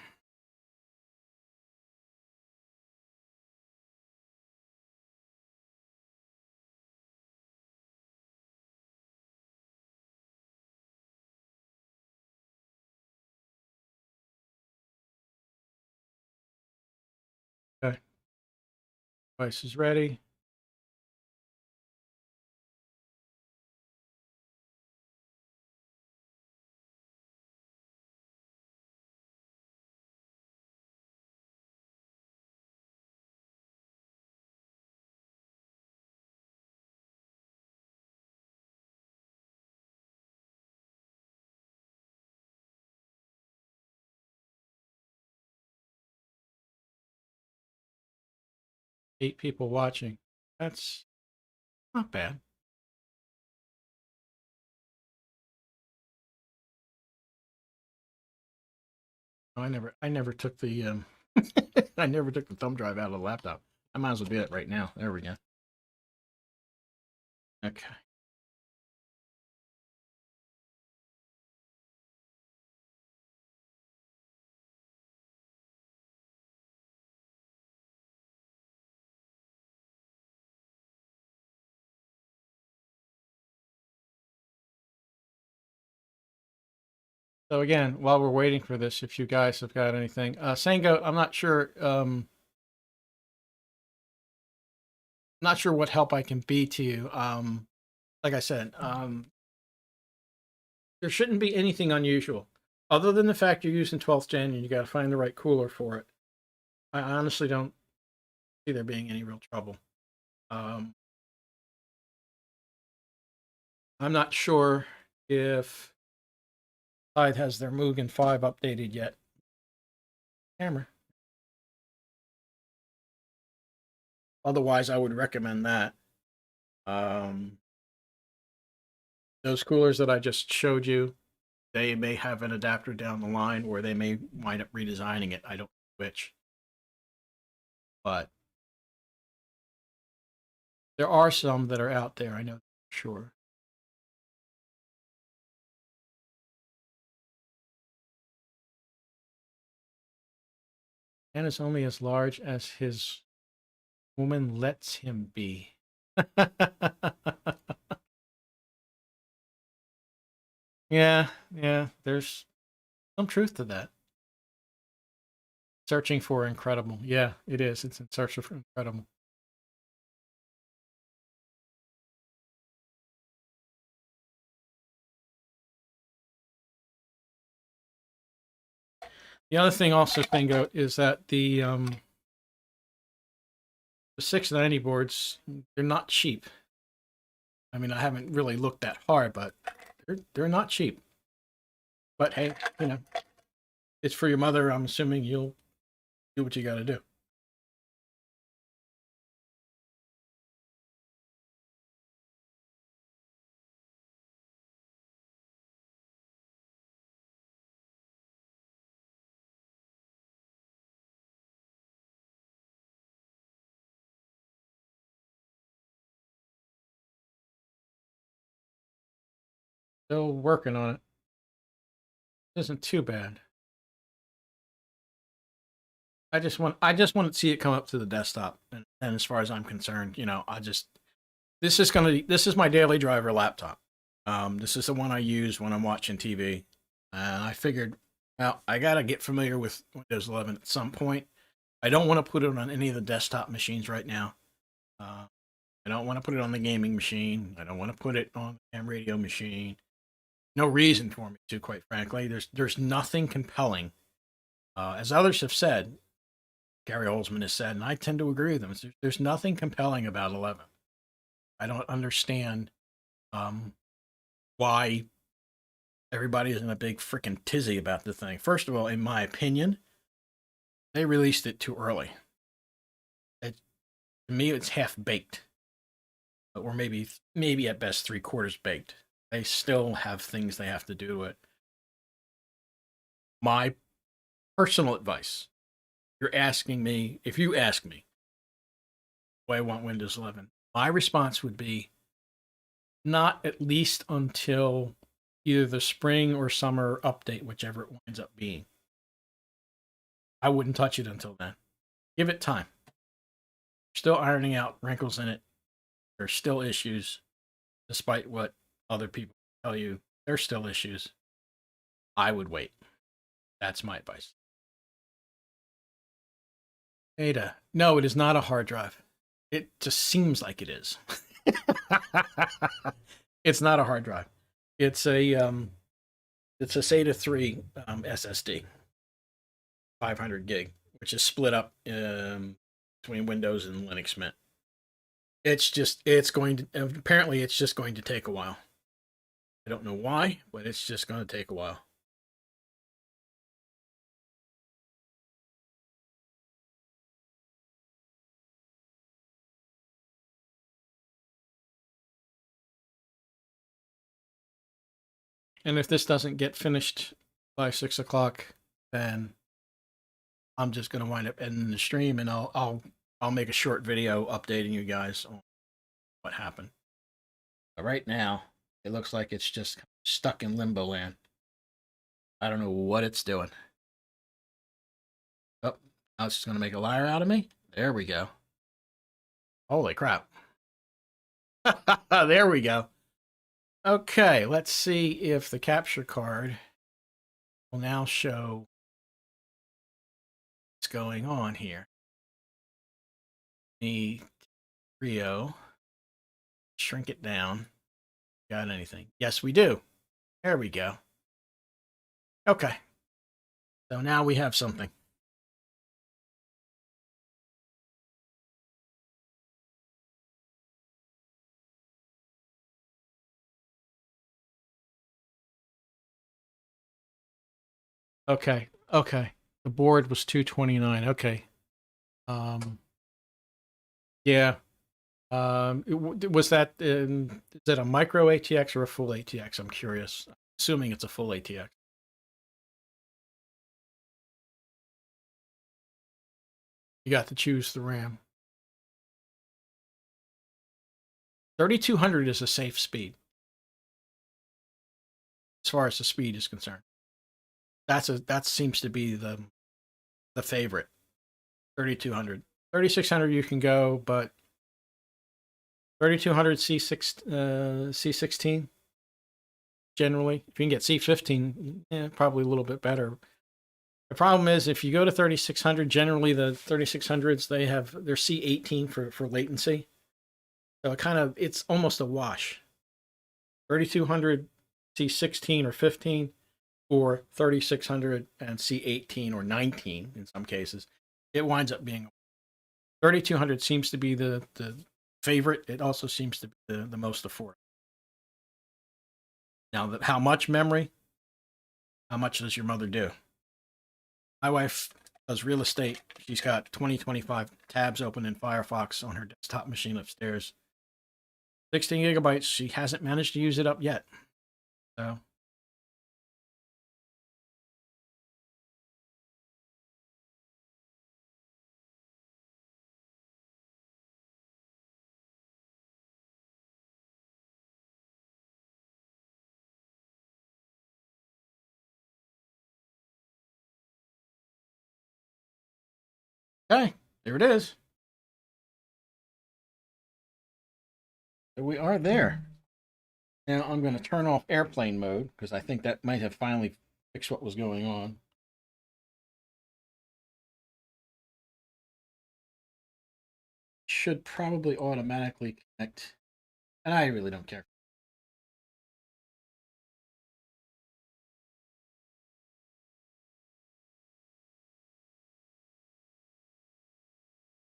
Okay. Device is ready. Eight people watching. That's not bad. I never took the I never took the thumb drive out of the laptop. I might as well do it right now. There we go. Okay. So again, while we're waiting for this, if you guys have got anything, Sango, I'm not sure what help I can be to you. Like I said, there shouldn't be anything unusual, other than the fact you're using 12th gen and you got to find the right cooler for it. I honestly don't see there being any real trouble. I'm not sure if Tide has their Mugen 5 updated yet. Camera. Otherwise, I would recommend that. Those coolers that I just showed you, they may have an adapter down the line, or they may wind up redesigning it. I don't know which. But there are some that are out there, I know for sure. And is only as large as his woman lets him be. Yeah, there's some truth to that. Searching for incredible. Yeah, it is. It's in search for incredible. The other thing also, Bingo, is that the 690 boards, they're not cheap. I mean, I haven't really looked that hard, but they're not cheap. But hey, you know, it's for your mother. I'm assuming you'll do what you got to do. Still working on it. It isn't too bad. I just want to see it come up to the desktop, and as far as I'm concerned, you know, this is my daily driver laptop. This is the one I use when I'm watching TV. I figured, well, I gotta get familiar with Windows 11 at some point. I don't want to put it on any of the desktop machines right now. Uh, I don't want to put it on the gaming machine. I don't want to put it on the ham radio machine. No reason for me to, quite frankly. There's nothing compelling. As others have said, Gary Holzman has said, and I tend to agree with him. There's nothing compelling about 11. I don't understand why everybody is in a big freaking tizzy about the thing. First of all, in my opinion, they released it too early. To me, it's half baked, or maybe at best 3/4 baked. They still have things they have to do to it. My personal advice: if you ask me, do I want Windows 11? My response would be not at least until either the spring or summer update, whichever it winds up being. I wouldn't touch it until then. Give it time. Still ironing out wrinkles in it. There's still issues, despite what other people tell you. There's still issues. I would wait. That's my advice. Ada. No, it is not a hard drive. It just seems like it is. It's not a hard drive. It's a SATA 3 SSD, 500 gig, which is split up between Windows and Linux Mint. Apparently it's just going to take a while. I don't know why, but it's just going to take a while. And if this doesn't get finished by 6 o'clock, then I'm just going to wind up ending the stream, and I'll make a short video updating you guys on what happened. But right now, it looks like it's just stuck in limbo land. I don't know what it's doing. Oh, now it's just going to make a liar out of me. There we go. Holy crap. There we go. Okay, let's see if the capture card will now show what's going on here. The Rio, shrink it down. Got anything? Yes, we do. There we go. Okay. So now we have something. Okay. Okay. The board was 229. Okay. Yeah. Was that is that a micro ATX or a full ATX? I'm curious. Assuming it's a full ATX. You got to choose the RAM. 3200 is a safe speed as far as the speed is concerned. That seems to be the favorite. 3200. 3600 you can go, but 3200 C16 generally. If you can get C15, probably a little bit better. The problem is if you go to 3600, generally the 3600s, they have their C18 for latency. So it's almost a wash. 3200 C16 or 15, or 3600 and C18 or 19 in some cases. It winds up being 3200 seems to be the favorite. It also seems to be the most affordable. Now, how much memory? How much does your mother do? My wife does real estate. She's got 25 tabs open in Firefox on her desktop machine upstairs. 16 gigabytes. She hasn't managed to use it up yet. So. Okay, there it is. So we are there. Now I'm going to turn off airplane mode because I think that might have finally fixed what was going on. Should probably automatically connect, and I really don't care.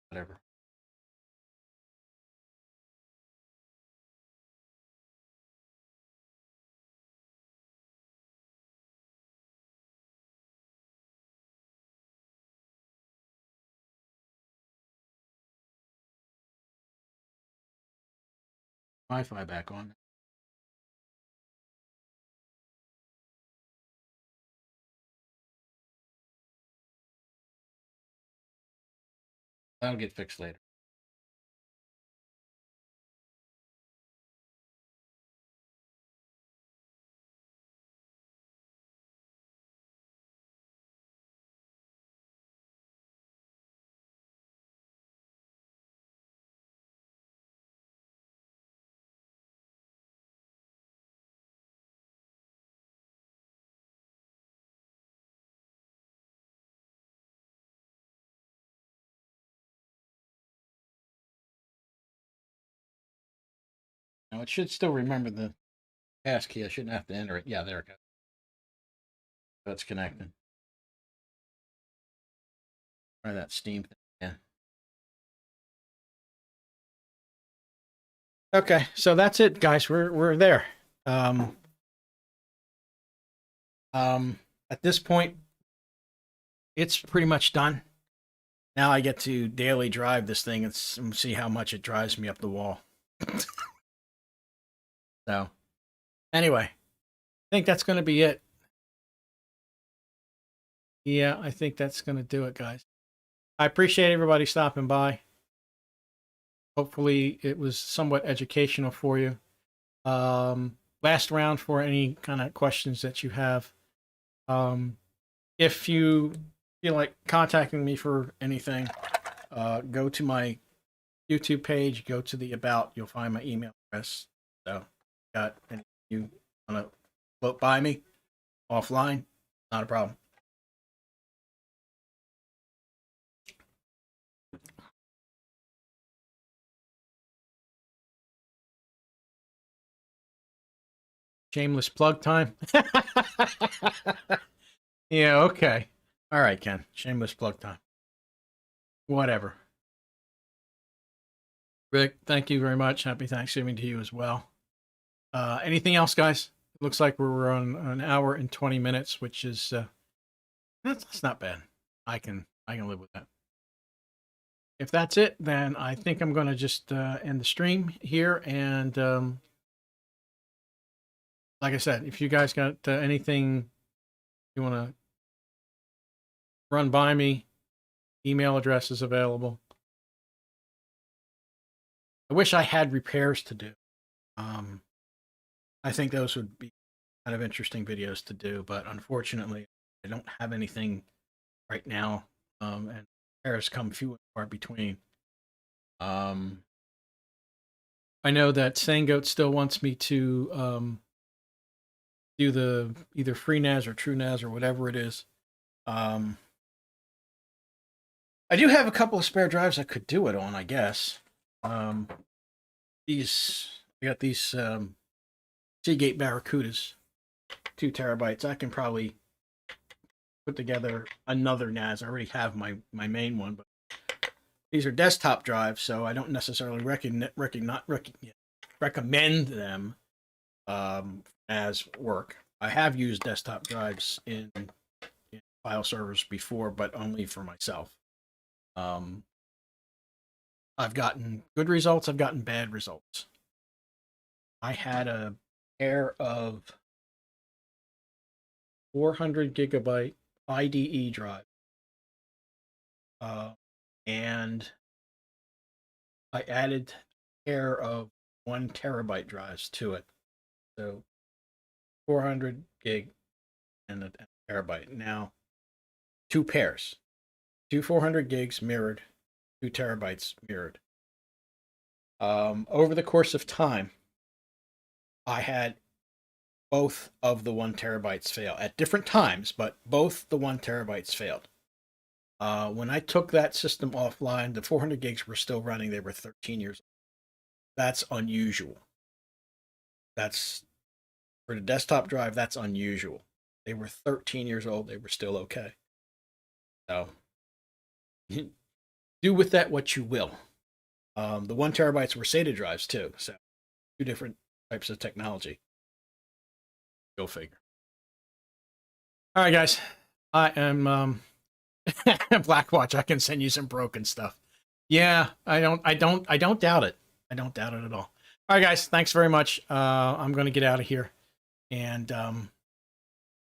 Whatever. Wi-Fi back on. That'll get fixed later. Now it should still remember the passkey. I shouldn't have to enter it. Yeah, there it goes. That's connected. Try that Steam thing. Yeah. Okay, so that's it, guys. We're there. Um, at this point, it's pretty much done. Now I get to daily drive this thing and see how much it drives me up the wall. So, anyway, I think that's going to be it. Yeah, I think that's going to do it, guys. I appreciate everybody stopping by. Hopefully, it was somewhat educational for you. Last round for any kind of questions that you have. If you feel like contacting me for anything, go to my YouTube page, go to the About, you'll find my email address. So, got any you want to float by me offline, not a problem. Shameless plug time. Yeah, okay. All right, Ken. Shameless plug time. Whatever. Rick, thank you very much. Happy Thanksgiving to you as well. Anything else, guys? It looks like we're on an hour and 20 minutes, which is that's not bad. I can live with that. If that's it, then I think I'm going to just end the stream here. And like I said, if you guys got anything you want to run by me, email address is available. I wish I had repairs to do. I think those would be kind of interesting videos to do, but unfortunately, I don't have anything right now, and repairs come few and far between. I know that Sangoat still wants me to do the either free NAS or true NAS or whatever it is. Um, I do have a couple of spare drives I could do it on, I guess. Um, I got these Seagate Barracudas, 2 terabytes. I can probably put together another NAS. I already have my main one, but these are desktop drives, so I don't necessarily recommend them as work. I have used desktop drives in file servers before, but only for myself. I've gotten good results. I've gotten bad results. I had a pair of 400 gigabyte IDE drive, and I added a pair of 1 terabyte drives to it. So 400 gig and a terabyte. Now, 2 pairs, 400 gigs mirrored, 2 terabytes mirrored. Over the course of time, I had both of the 1 terabytes fail at different times, but both the 1 terabytes failed. When I took that system offline, the 400 gigs were still running. They were 13 years old. That's unusual. That's for the desktop drive, that's unusual. They were 13 years old. They were still okay. So do with that what you will. The 1 terabytes were SATA drives too. So 2 different types of technology. Go figure. All right, guys. I am Blackwatch. I can send you some broken stuff. Yeah, I don't doubt it. I don't doubt it at all. All right, guys. Thanks very much. I'm going to get out of here, and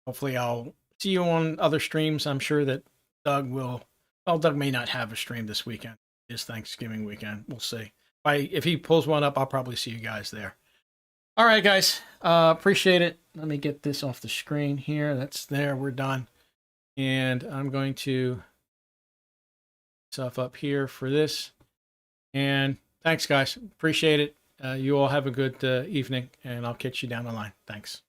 hopefully I'll see you on other streams. I'm sure that Doug will. Well, Doug may not have a stream this weekend. It's Thanksgiving weekend. We'll see. If he pulls one up, I'll probably see you guys there. All right, guys. Appreciate it. Let me get this off the screen here. That's there. We're done. And I'm going to stuff up here for this. And thanks, guys. Appreciate it. You all have a good evening, and I'll catch you down the line. Thanks.